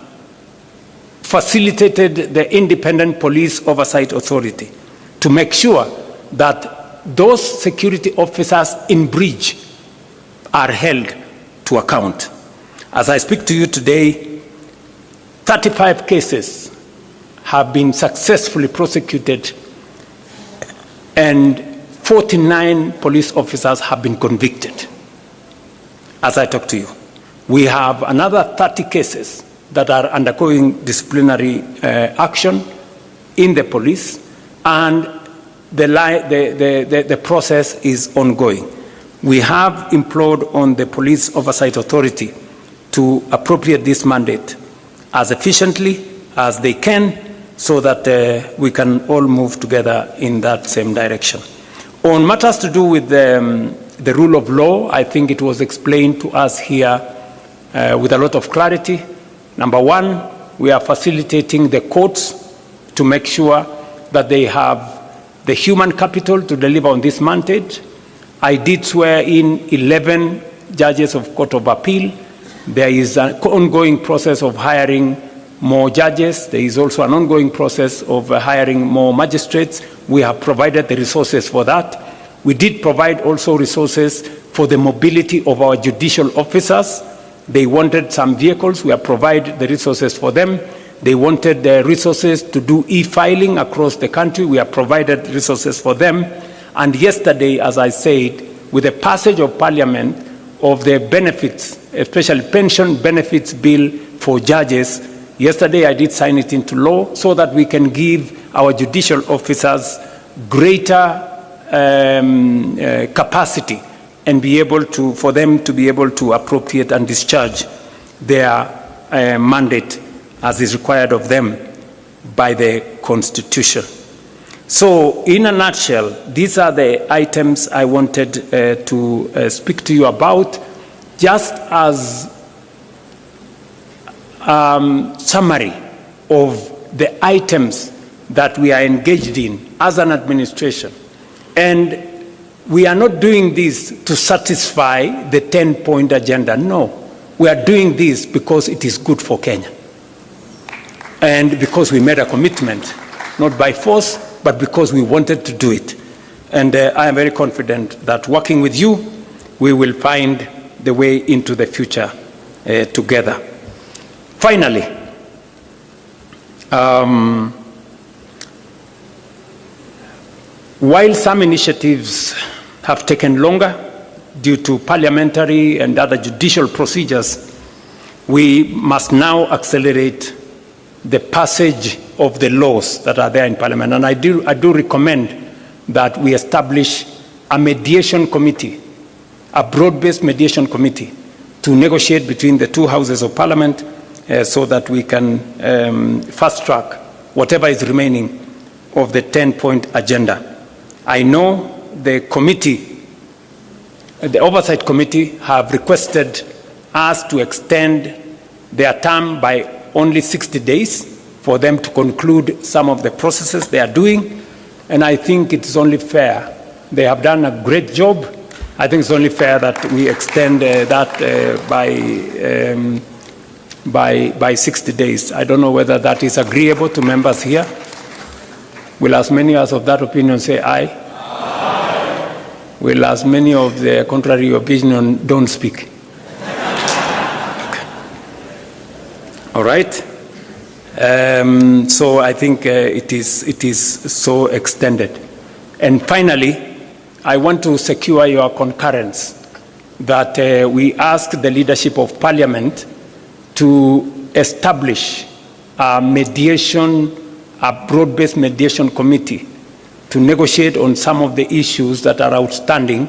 facilitated the Independent Police Oversight Authority to make sure that those security officers in breach are held to account. As I speak to you today, 35 cases have been successfully prosecuted and 49 police officers have been convicted. As I talk to you, we have another 30 cases that are undergoing disciplinary action in the police, and the process is ongoing. We have implored on the Police Oversight Authority to appropriate this mandate as efficiently as they can so that we can all move together in that same direction. On matters to do with the rule of law, I think it was explained to us here with a lot of clarity. Number one, we are facilitating the courts to make sure that they have the human capital to deliver on this mandate. I did swear in 11 judges of Court of Appeal. There is an ongoing process of hiring more judges. There is also an ongoing process of hiring more magistrates. We have provided the resources for that. We did provide also resources for the mobility of our judicial officers. They wanted some vehicles. We have provided the resources for them. They wanted the resources to do e-filing across the country. We have provided resources for them. And yesterday, as I said, with the passage of Parliament of the benefits, especially pension benefits bill for judges, yesterday I did sign it into law so that we can give our judicial officers greater capacity and be able to, for them to be able to appropriate and discharge their mandate as is required of them by the Constitution. So, in a nutshell, these are the items I wanted to speak to you about, just as summary of the items that we are engaged in as an administration. And we are not doing this to satisfy the 10-point agenda. No, we are doing this because it is good for Kenya. And because we made a commitment, not by force, but because we wanted to do it. And I am very confident that working with you, we will find the way into the future together. Finally, while some initiatives have taken longer due to parliamentary and other judicial procedures, we must now accelerate the passage of the laws that are there in Parliament. And I do recommend that we establish a mediation committee, a broad-based mediation committee, to negotiate between the two houses of Parliament so that we can fast-track whatever is remaining of the 10-point agenda. I know the committee, the Oversight Committee, have requested us to extend their term by only 60 days for them to conclude some of the processes they are doing. And I think it's only fair. They have done a great job. I think it's only fair that we extend that by 60 days. I don't know whether that is agreeable to members here. Will as many as of that opinion say aye? Aye. Will as many of the contrary opinion don't speak? All right. So I think it is so extended. And finally, I want to secure your concurrence that we ask the leadership of Parliament to establish a mediation, a broad-based mediation committee to negotiate on some of the issues that are outstanding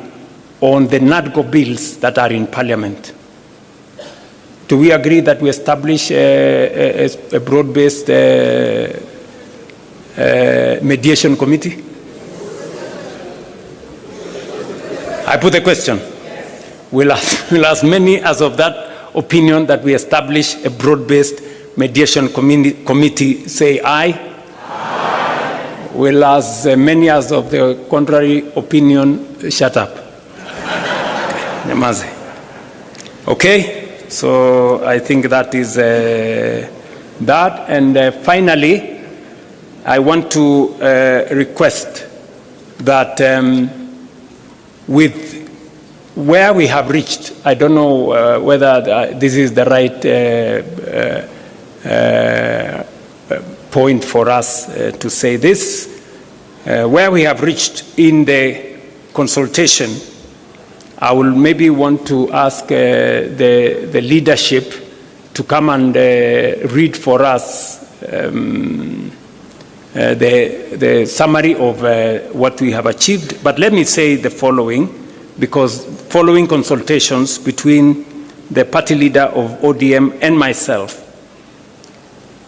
on the NADGO bills that are in Parliament. Do we agree that we establish a broad-based mediation committee? I put a question. Will as many as of that opinion that we establish a broad-based mediation committee say aye? Aye. Will as many as of the contrary opinion shut up? Okay? So I think that is that. And finally, I want to request that with where we have reached, I don't know whether this is the right point for us to say this, where we have reached in the consultation, I will maybe want to ask the leadership to come and read for us the summary of what we have achieved. But let me say the following, because following consultations between the party leader of ODM and myself,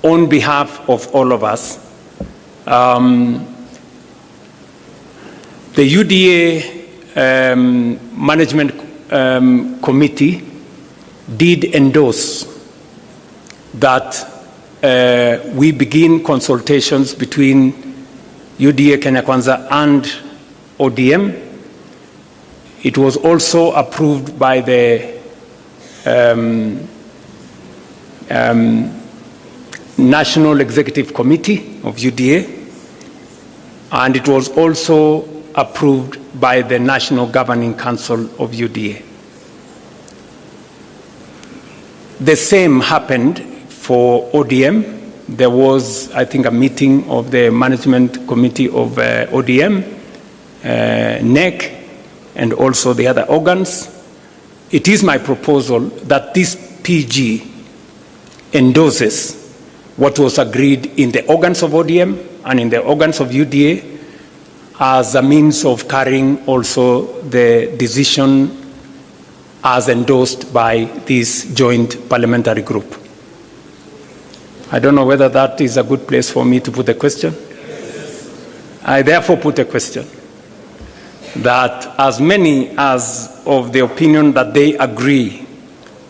on behalf of all of us, the UDA Management Committee did endorse that we begin consultations between UDA Kenya Kwanza and ODM. It was also approved by the National Executive Committee of UDA, and it was also approved by the National Governing Council of UDA. The same happened for ODM. There was, I think, a meeting of the Management Committee of ODM, NEC, and also the other organs. It is my proposal that this PG endorses what was agreed in the organs of ODM and in the organs of UDA as a means of carrying also the decision as endorsed by this joint parliamentary group. I don't know whether that is a good place for me to put a question. I therefore put a question that as many as of the opinion that they agree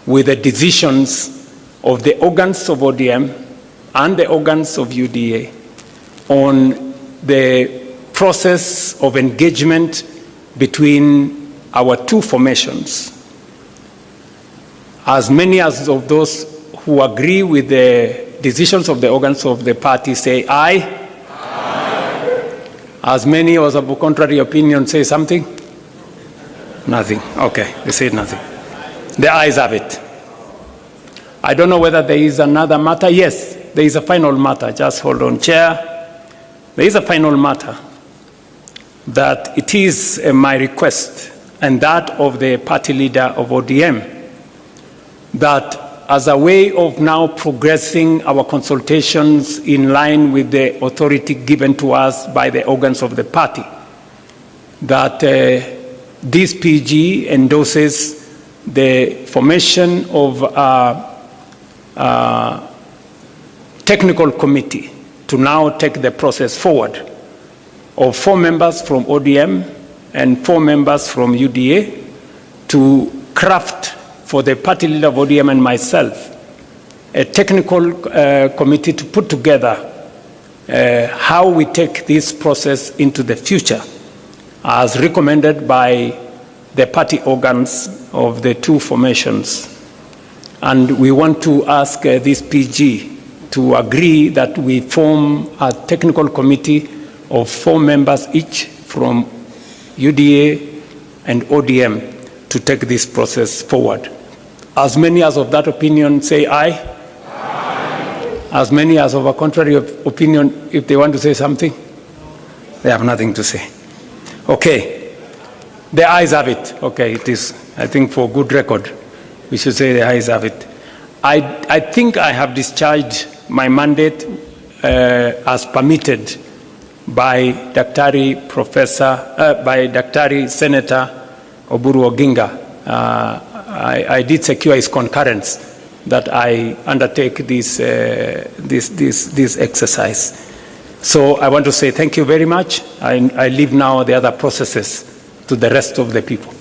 with the decisions of the organs of ODM and the organs of UDA on the process of engagement between our two formations, as many as of those who agree with the decisions of the organs of the party say aye. As many as of contrary opinion say something? Nothing. Okay, they said nothing. The ayes have it. I don't know whether there is another matter. Yes, there is a final matter. Just hold on, Chair. There is a final matter that it is my request and that of the party leader of ODM that as a way of now progressing our consultations in line with the authority given to us by the organs of the party, that this PG endorses the formation of a technical committee to now take the process forward of 4 members from ODM and 4 members from UDA to craft for the party leader of ODM and myself, a technical committee to put together how we take this process into the future, as recommended by the party organs of the 2 formations. And we want to ask this PG to agree that we form a technical committee of 4 members each from UDA and ODM to take this process forward. As many as of that opinion say aye. Aye. As many as of a contrary opinion, if they want to say something, they have nothing to say. Okay. The ayes have it. Okay, it is, I think, for good record, we should say the ayes have it. I think I have discharged my mandate as permitted by Daktari Senator Oburu Oginga. I did secure his concurrence that I undertake this exercise. So I want to say thank you very much. I leave now the other processes to the rest of the people.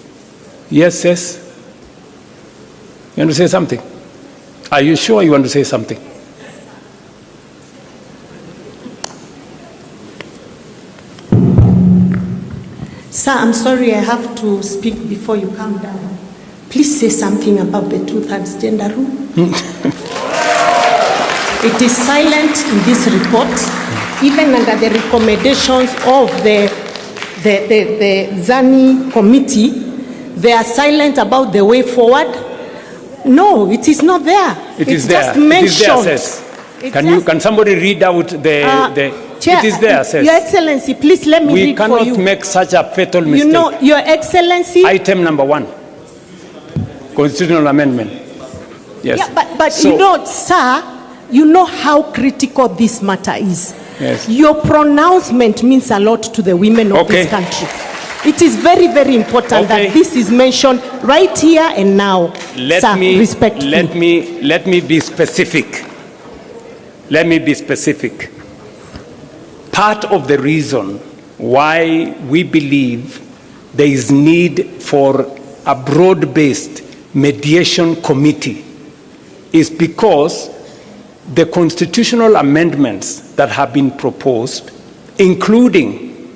Yes, yes? You want to say something? Are you sure you want to say something? Sir, I'm sorry I have to speak before you come down. Please say something about the 2/3 gender rule. It is silent in this report, even under the recommendations of the the ZANI committee, they are silent about the way forward. No, it is not there. It's there. Just mentioned. It is there, can somebody read out the Chair, it is there, says. Your Excellency, please let me read for you. We cannot make such a fatal mistake. You know, Your Excellency. Item number 1, constitutional amendment. Yes. Yeah, but so, you know, sir, you know how critical this matter is. Yes. Your pronouncement means a lot to the women of this country. It is very, very important that this is mentioned right here and now. Respectfully. Let me be specific. Let me be specific. Part of the reason why we believe there is need for a broad-based mediation committee is because the constitutional amendments that have been proposed, including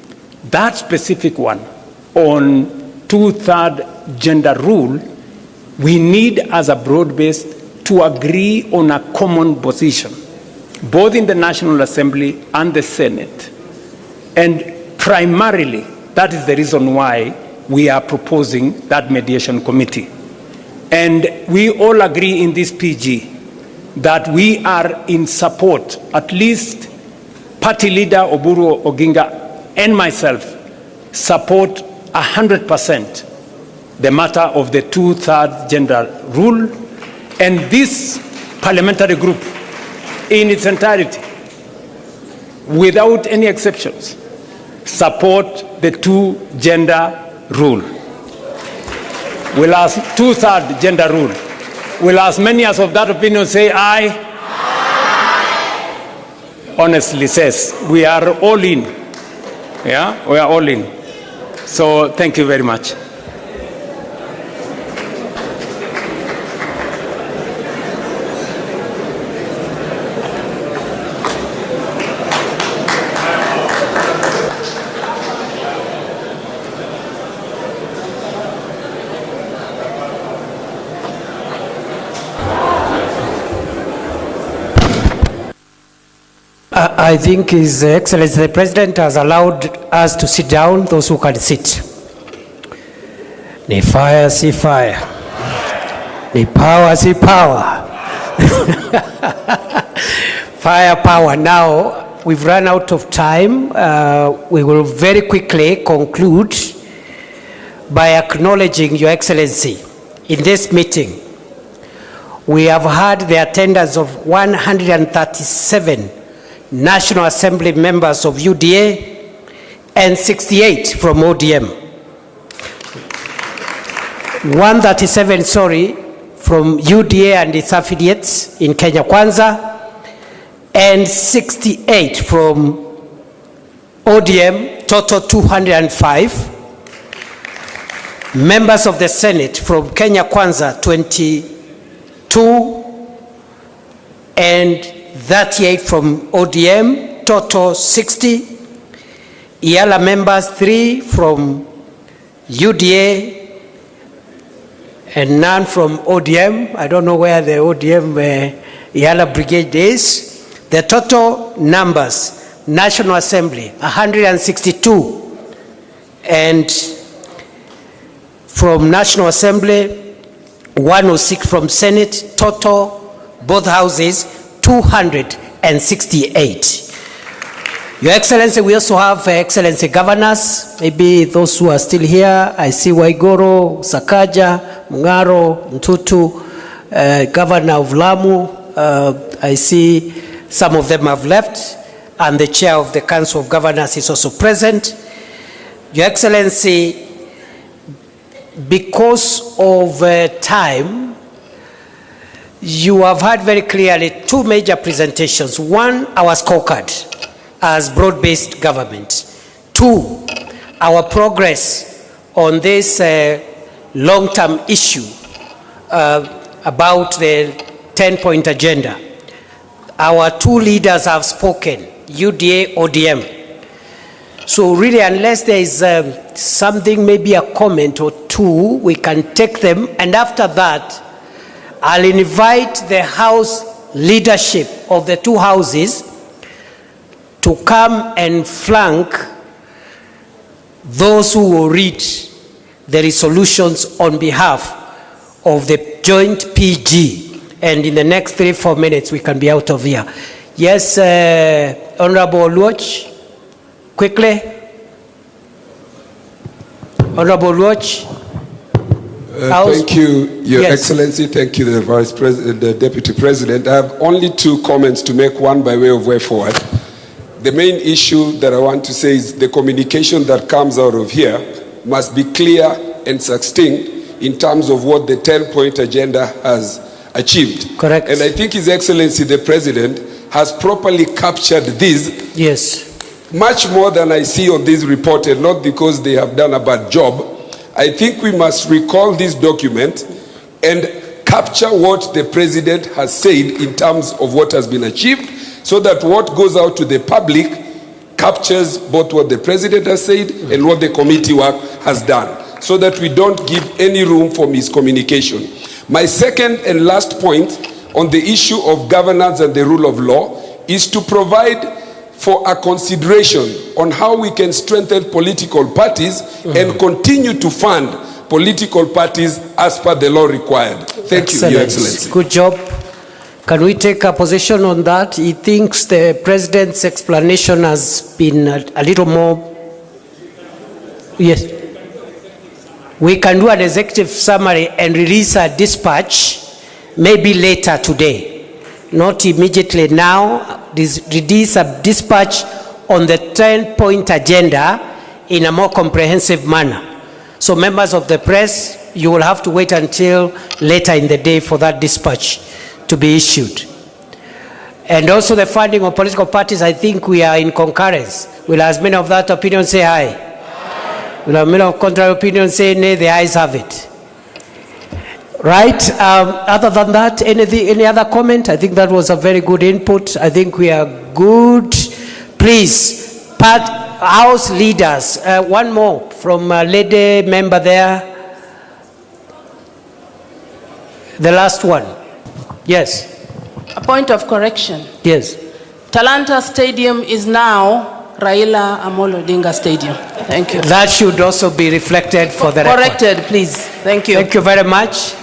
that specific one on 2/3 gender rule, we need as a broad-based to agree on a common position, both in the National Assembly and the Senate. And primarily, that is the reason why we are proposing that mediation committee. And we all agree in this PG that we are in support, at least Party Leader Oburu Oginga and myself support 100% the matter of the 2/3 gender rule, and this parliamentary group in its entirety, without any exceptions, support the 2-gender rule. We'll ask 2/3 gender rule. Will as many as of that opinion say aye? Aye. Honestly says, we are all in. Yeah, we are all in. So thank you very much. I think His Excellency the President has allowed us to sit down, those who can sit. Ni fire, see fire. Ni power, see power. Fire, power. Now, we've run out of time. We will very quickly conclude by acknowledging Your Excellency in this meeting. We have had the attendance of 137 National Assembly members of UDA and 68 from ODM. 137, from UDA and its affiliates in Kenya Kwanza, and 68 from ODM, total 205. Members of the Senate from Kenya Kwanza, 22, and 38 from ODM, total 60. IALA members 3 from UDA and none from ODM. I don't know where the ODM IALA brigade is. The total numbers, National Assembly 162, and from National Assembly 106 from Senate, total both houses 268. Your Excellency, we also have Excellency governors, maybe those who are still here. I see Waigoro, Sakaja, Mungaro, Ntutu, Governor of Lamu. I see some of them have left, and the Chair of the Council of Governors is also present. Your Excellency, because of time, you have heard very clearly 2 major presentations. 1, our scorecard as broad-based government. 2, our progress on this long-term issue about the 10-point agenda. Our 2 leaders have spoken, UDA, ODM. So really, unless there is something, maybe a comment or 2, we can take them, and after that, I'll invite the House leadership of the 2 houses to come and flank those who will read the resolutions on behalf of the joint PG, and in the next 3-4 minutes we can be out of here. Yes, Honorable Luoch, quickly. Honorable Luoch. Thank you, Your Excellency. Thank you, the Vice President, the Deputy President. I have only 2 comments to make, one by way of way forward. The main issue that I want to say is the communication that comes out of here must be clear and succinct in terms of what the 10-point agenda has achieved. Correct. And I think His Excellency, the President, has properly captured this. Yes. Much more than I see on this report, and not because they have done a bad job. I think we must recall this document and capture what the President has said in terms of what has been achieved, so that what goes out to the public captures both what the President has said and what the committee work has done, so that we don't give any room for miscommunication. My second and last point on the issue of governance and the rule of law is to provide for a consideration on how we can strengthen political parties and continue to fund political parties as per the law required. Thank you, Your Excellency. Good job. Can we take a position on that? He thinks the President's explanation has been a little more... Yes. We can do an executive summary and release a dispatch maybe later today. Not immediately now. Release a dispatch on the 10-point agenda in a more comprehensive manner. So members of the press, you will have to wait until later in the day for that dispatch to be issued. And also the funding of political parties, I think we are in concurrence. Will as many of that opinion say aye? Aye. Will as many of contrary opinion say nay? The ayes have it. Right, other than that, any other comment? I think that was a very good input. I think we are good. Please, House leaders, one more from a lady member there. The last one. Yes. A point of correction. Yes. Talanta Stadium is now Raila Amolo Odinga Stadium. Thank you. That should also be reflected for the record. Corrected, please. Thank you. Thank you very much.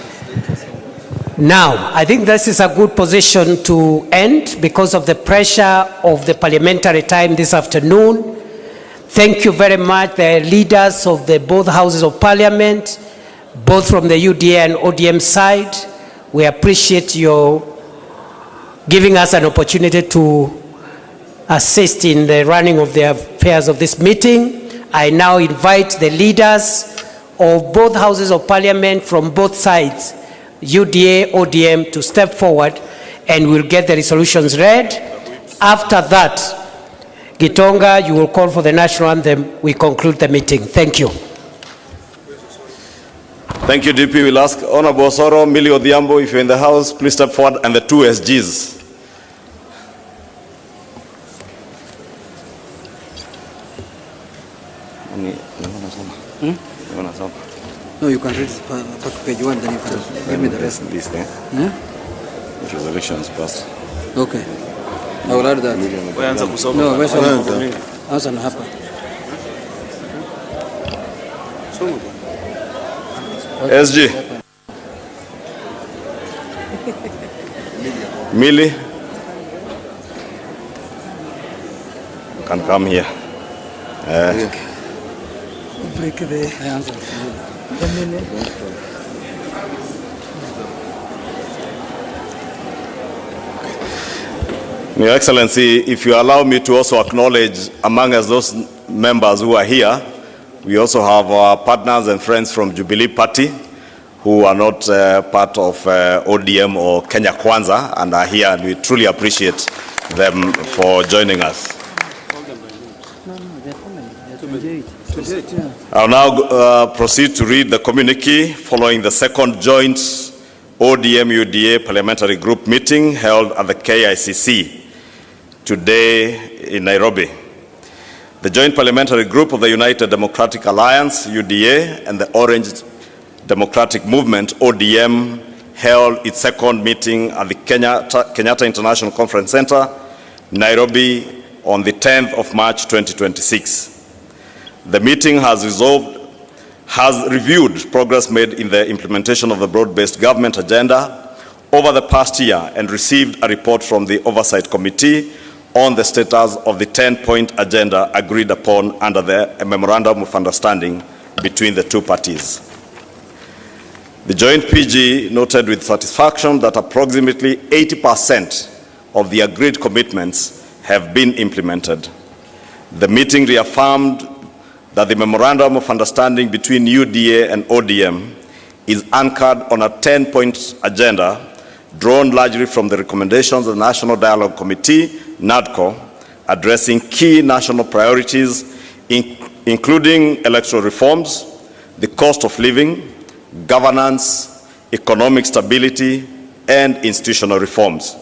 Now, I think this is a good position to end because of the pressure of the parliamentary time this afternoon. Thank you very much, the leaders of the both houses of parliament, both from the UDA and ODM side. We appreciate your giving us an opportunity to assist in the running of the affairs of this meeting. I now invite the leaders of both houses of parliament from both sides, UDA, ODM, to step forward and we'll get the resolutions read. After that, Gitonga, you will call for the national anthem. We conclude the meeting. Thank you. Thank you, DP. We'll ask Honorable Soro, Millie Odhiambo, if you're in the house, please step forward, and the 2 SGs. No, you can read page 1, then you can give me the rest. This thing. The resolutions passed. Okay. I will add that. No, answer na hapa. SG. Millie. Can come here. Break the answer. Your Excellency, if you allow me to also acknowledge among us those members who are here, we also have our partners and friends from Jubilee Party who are not part of ODM or Kenya Kwanza and are here, and we truly appreciate them for joining us. I'll now proceed to read the communique following the second joint ODM-UDA parliamentary group meeting held at the KICC today in Nairobi. The joint parliamentary group of the United Democratic Alliance, UDA, and the Orange Democratic Movement, ODM, held its second meeting at the Kenyatta International Conference Center, Nairobi, on the 10th of March 2026. The meeting has reviewed progress made in the implementation of the broad-based government agenda over the past year and received a report from the Oversight Committee on the status of the 10-point agenda agreed upon under the Memorandum of Understanding between the two parties. The joint PG noted with satisfaction that approximately 80% of the agreed commitments have been implemented. The meeting reaffirmed that the Memorandum of Understanding between UDA and ODM is anchored on a 10-point agenda drawn largely from the recommendations of the National Dialogue Committee, NADCO, addressing key national priorities, including electoral reforms, the cost of living, governance, economic stability, and institutional reforms.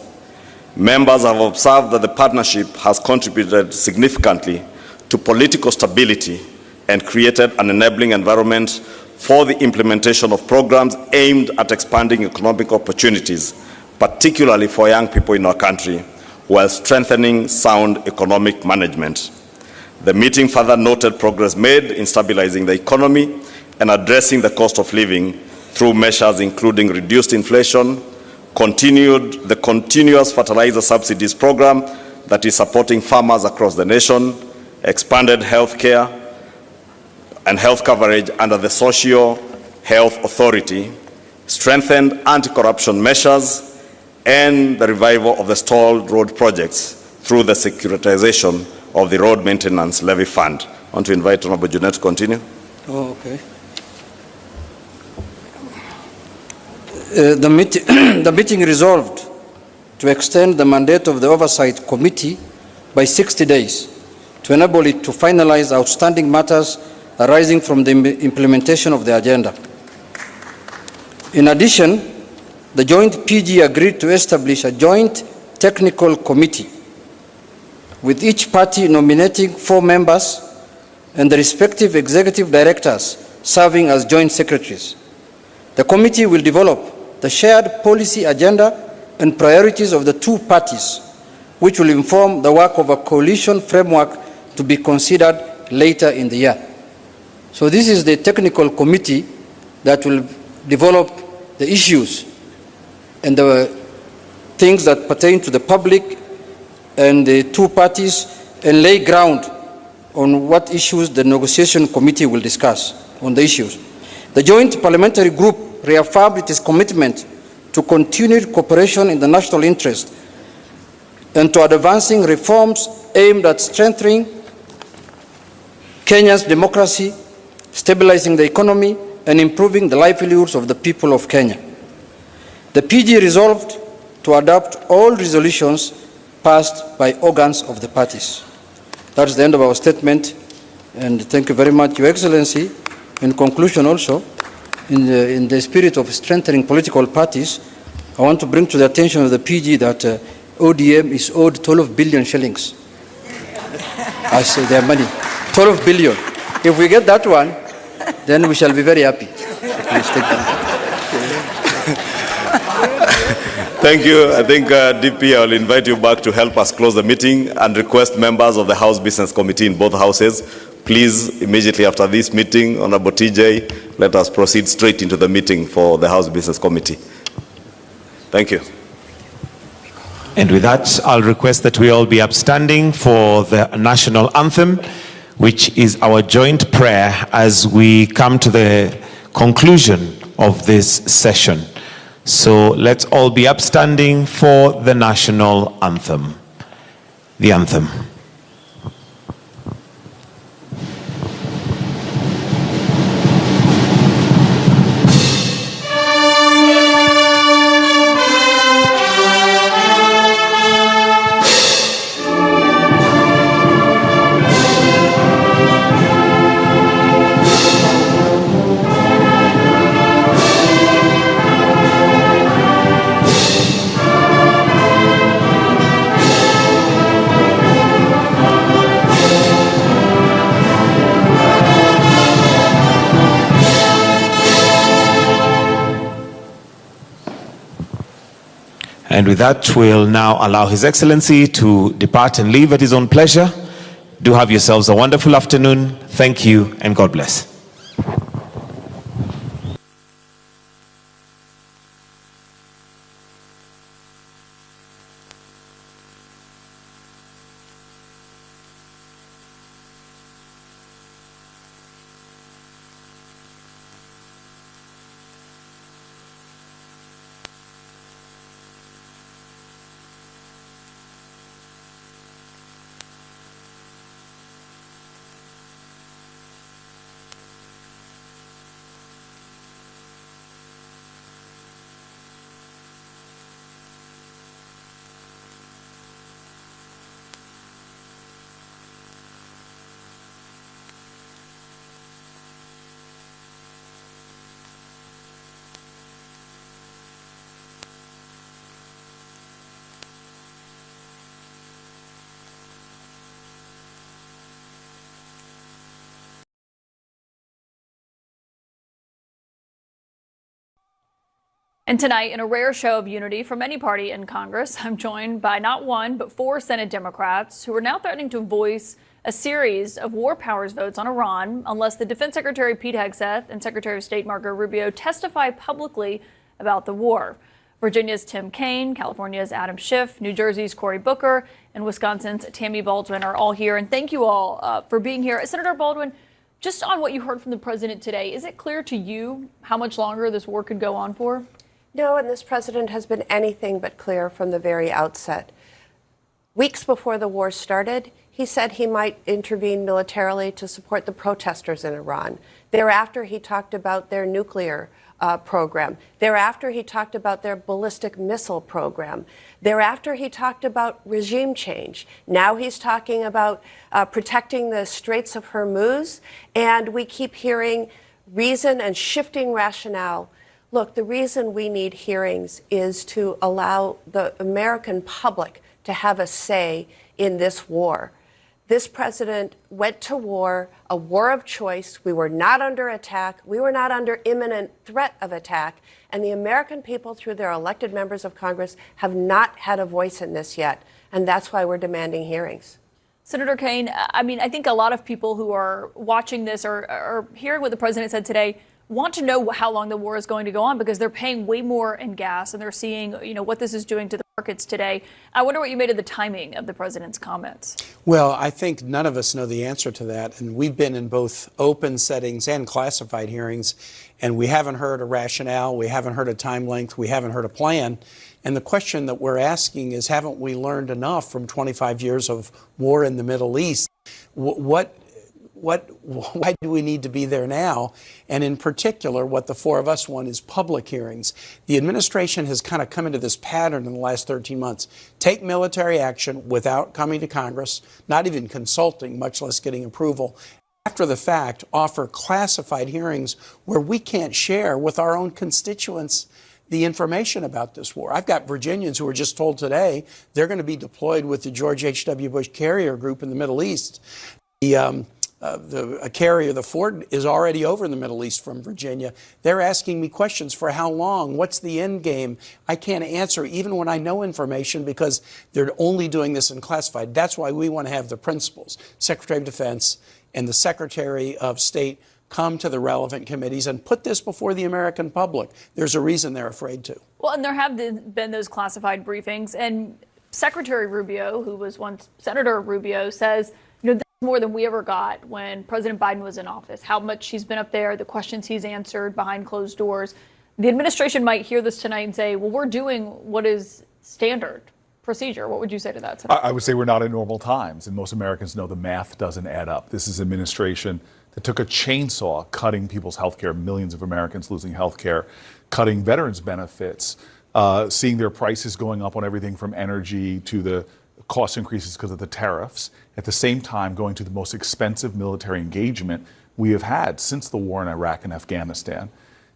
Members have observed that the partnership has contributed significantly to political stability and created an enabling environment for the implementation of programs aimed at expanding economic opportunities, particularly for young people in our country, while strengthening sound economic management. The meeting further noted progress made in stabilizing the economy and addressing the cost of living through measures including reduced inflation, the continuous fertilizer subsidies program that is supporting farmers across the nation, expanded health care and health coverage under the Social Health Authority, strengthened anti-corruption measures, and the revival of the stalled road projects through the securitization of the Road Maintenance Levy Fund. I want to invite Honorable Junet to continue. Oh, okay. The meeting resolved to extend the mandate of the Oversight Committee by 60 days to enable it to finalize outstanding matters arising from the implementation of the agenda. In addition, the joint PG agreed to establish a joint technical committee with each party nominating 4 members and the respective executive directors serving as joint secretaries. The committee will develop the shared policy agenda and priorities of the two parties, which will inform the work of a coalition framework to be considered later in the year. So this is the technical committee that will develop the issues and the things that pertain to the public and the two parties and lay ground on what issues the negotiation committee will discuss on the issues. The joint parliamentary group reaffirmed its commitment to continued cooperation in the national interest and to advancing reforms aimed at strengthening Kenya's democracy, stabilizing the economy, and improving the livelihoods of the people of Kenya. The PG resolved to adopt all resolutions passed by organs of the parties. That's the end of our statement, and thank you very much, Your Excellency. In conclusion also, in the spirit of strengthening political parties, I want to bring to the attention of the PG that ODM is owed 12 billion shillings as their money. 12 billion. If we get that one, then we shall be very happy. Thank you. I think, DP, I will invite you back to help us close the meeting and request members of the House Business Committee in both houses, please, immediately after this meeting, Honorable TJ, let us proceed straight into the meeting for the House Business Committee. Thank you. And with that, I'll request that we all be upstanding for the national anthem, which is our joint prayer as we come to the conclusion of this session. So let's all be upstanding for the national anthem. The anthem. And with that, we'll now allow His Excellency to depart and leave at his own pleasure. Do have yourselves a wonderful afternoon. Thank you and God bless. And tonight, in a rare show of unity from any party in Congress, I'm joined by not one, but 4 Senate Democrats who are now threatening to voice a series of war powers votes on Iran unless the Defense Secretary Pete Hegseth and Secretary of State Marco Rubio testify publicly about the war. Virginia's Tim Kaine, California's Adam Schiff, New Jersey's Cory Booker, and Wisconsin's Tammy Baldwin are all here. And thank you all for being here. Senator Baldwin, just on what you heard from the president today, is it clear to you how much longer this war could go on for? No, and this president has been anything but clear from the very outset. Weeks before the war started, he said he might intervene militarily to support the protesters in Iran. Thereafter, he talked about their nuclear program. Thereafter, he talked about their ballistic missile program. Thereafter, he talked about regime change. Now he's talking about protecting the Straits of Hormuz. And we keep hearing reason and shifting rationale. Look, the reason we need hearings is to allow the American public to have a say in this war. This president went to war, a war of choice. We were not under attack. We were not under imminent threat of attack. And the American people, through their elected members of Congress, have not had a voice in this yet. And that's why we're demanding hearings. Senator Kaine, I mean, I think a lot of people who are watching this or hearing what the president said today want to know how long the war is going to go on because they're paying way more in gas and they're seeing, what this is doing to the markets today. I wonder what you made of the timing of the president's comments. Well, I think none of us know the answer to that. And we've been in both open settings and classified hearings, and we haven't heard a rationale. We haven't heard a time length. We haven't heard a plan. And the question that we're asking is, haven't we learned enough from 25 years of war in the Middle East? Why do we need to be there now? And in particular, what the 4 of us want is public hearings. The administration has kind of come into this pattern in the last 13 months. Take military action without coming to Congress, not even consulting, much less getting approval. After the fact, offer classified hearings where we can't share with our own constituents the information about this war. I've got Virginians who were just told today they're going to be deployed with the George H.W. Bush carrier group in the Middle East. The carrier, the Ford, is already over in the Middle East from Virginia. They're asking me questions for how long, what's the end game? I can't answer even when I know information because they're only doing this in classified. That's why we want to have the principals, Secretary of Defense and the Secretary of State, come to the relevant committees and put this before the American public. There's a reason they're afraid to. Well, and there have been those classified briefings, and Secretary Rubio, who was once Senator Rubio, says, more than we ever got when President Biden was in office, how much he's been up there, the questions he's answered behind closed doors. The administration might hear this tonight and say, well, we're doing what is standard procedure. What would you say to that, Senator? I would say we're not in normal times, and most Americans know the math doesn't add up. This is an administration that took a chainsaw cutting people's health care, millions of Americans losing health care, cutting veterans' benefits, seeing their prices going up on everything from energy to the cost increases because of the tariffs, at the same time going to the most expensive military engagement we have had since the war in Iraq and Afghanistan.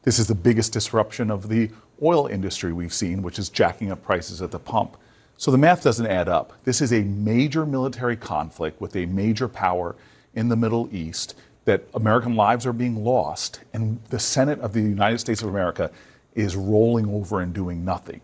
This is the biggest disruption of the oil industry we've seen, which is jacking up prices at the pump. So the math doesn't add up. This is a major military conflict with a major power in the Middle East, that American lives are being lost, and the Senate of the United States of America is rolling over and doing nothing.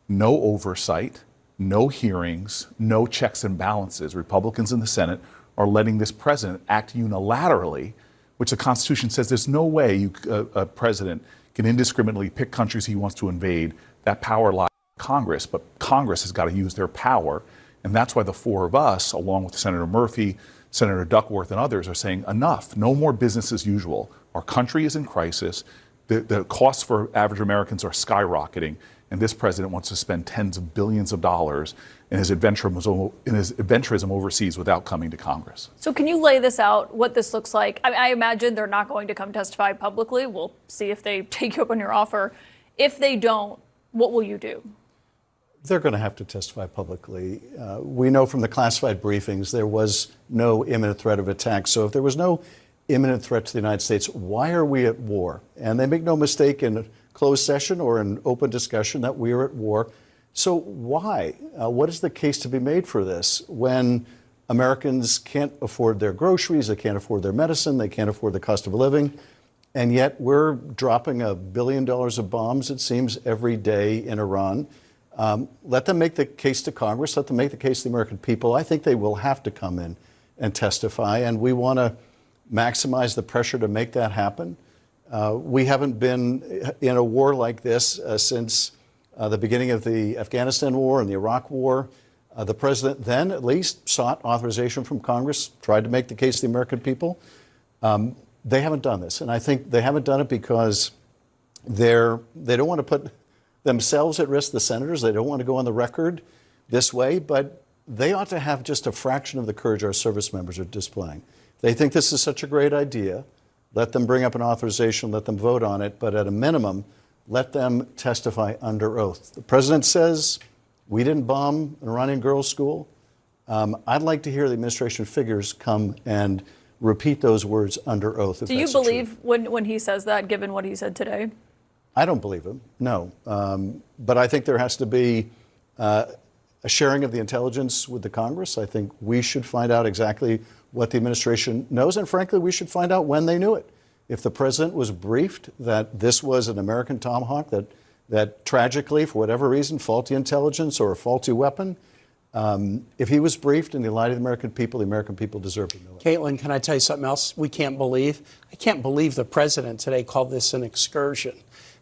No oversight, no hearings, no checks and balances. Republicans in the Senate are letting this president act unilaterally, which the Constitution says there's no way a president can indiscriminately pick countries he wants to invade. That power lies in Congress, but Congress has got to use their power. And that's why the four of us, along with Senator Murphy, Senator Duckworth, and others, are saying enough, no more business as usual. Our country is in crisis. The costs for average Americans are skyrocketing. And this president wants to spend tens of billions of dollars in his adventurism overseas without coming to Congress. So can you lay this out, what this looks like? I imagine they're not going to come testify publicly. We'll see if they take you up on your offer. If they don't, what will you do? They're going to have to testify publicly. We know from the classified briefings there was no imminent threat of attack. So if there was no imminent threat to the United States, why are we at war? And they make no mistake in closed session or in open discussion that we are at war. So why? What is the case to be made for this when Americans can't afford their groceries, they can't afford their medicine, they can't afford the cost of living, and yet we're dropping $1 billion of bombs, it seems, every day in Iran. Let them make the case to Congress, let them make the case to the American people. I think they will have to come in and testify, and we want to maximize the pressure to make that happen. We haven't been in a war like this since the beginning of the Afghanistan war and the Iraq war. The president then at least sought authorization from Congress, tried to make the case to the American people. They haven't done this, and I think they haven't done it because they don't want to put themselves at risk, the senators. They don't want to go on the record this way, but they ought to have just a fraction of the courage our service members are displaying. They think this is such a great idea. Let them bring up an authorization, let them vote on it, but at a minimum, let them testify under oath. The president says we didn't bomb an Iranian girls' school. I'd like to hear the administration figures come and repeat those words under oath. Do you believe when he says that, given what he said today? I don't believe him, no. But I think there has to be a sharing of the intelligence with the Congress. I think we should find out exactly what the administration knows, and frankly, we should find out when they knew it. If the president was briefed that this was an American Tomahawk, that tragically, for whatever reason, faulty intelligence or a faulty weapon, if he was briefed and he lied to the American people deserve to know it. Caitlin, can I tell you something else I can't believe the president today called this an excursion.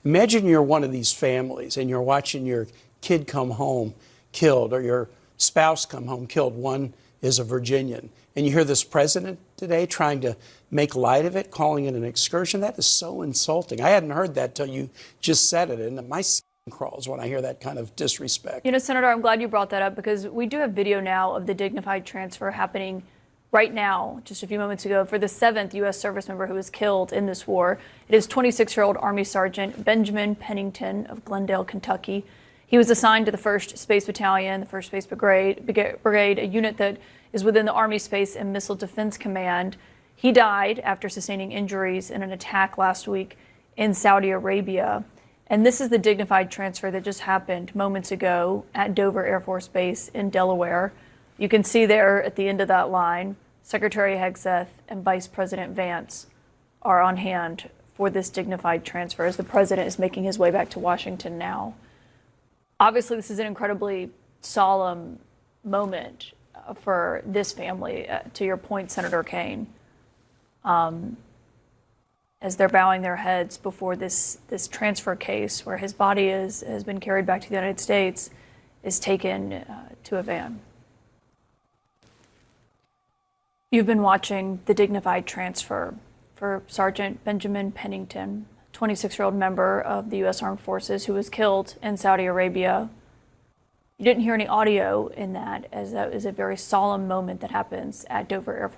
Imagine you're one of these families and you're watching your kid come home killed or your spouse come home killed. One is a Virginian. And you hear this president today trying to make light of it, calling it an excursion. That is so insulting. I hadn't heard that till you just said it, and my skin crawls when I hear that kind of disrespect. You know, Senator, I'm glad you brought that up because we do have video now of the dignified transfer happening right now, just a few moments ago, for the 7th U.S. service member who was killed in this war. It is 26-year-old Army Sergeant Benjamin Pennington of Glendale, Kentucky. He was assigned to the 1st Space Battalion, the 1st Space Brigade, a unit that is within the Army Space and Missile Defense Command. He died after sustaining injuries in an attack last week in Saudi Arabia. And this is the dignified transfer that just happened moments ago at Dover Air Force Base in Delaware. You can see there at the end of that line, Secretary Hegseth and Vice President Vance are on hand for this dignified transfer as the president is making his way back to Washington now. Obviously, this is an incredibly solemn moment for this family, to your point, Senator Kane, as they're bowing their heads before this transfer case where his body has been carried back to the United States, is taken to a van. You've been watching the dignified transfer for Sergeant Benjamin Pennington, 26-year-old member of the U.S. Armed Forces who was killed in Saudi Arabia. You didn't hear any audio in that, as that is a very solemn moment that happens at Dover Air Force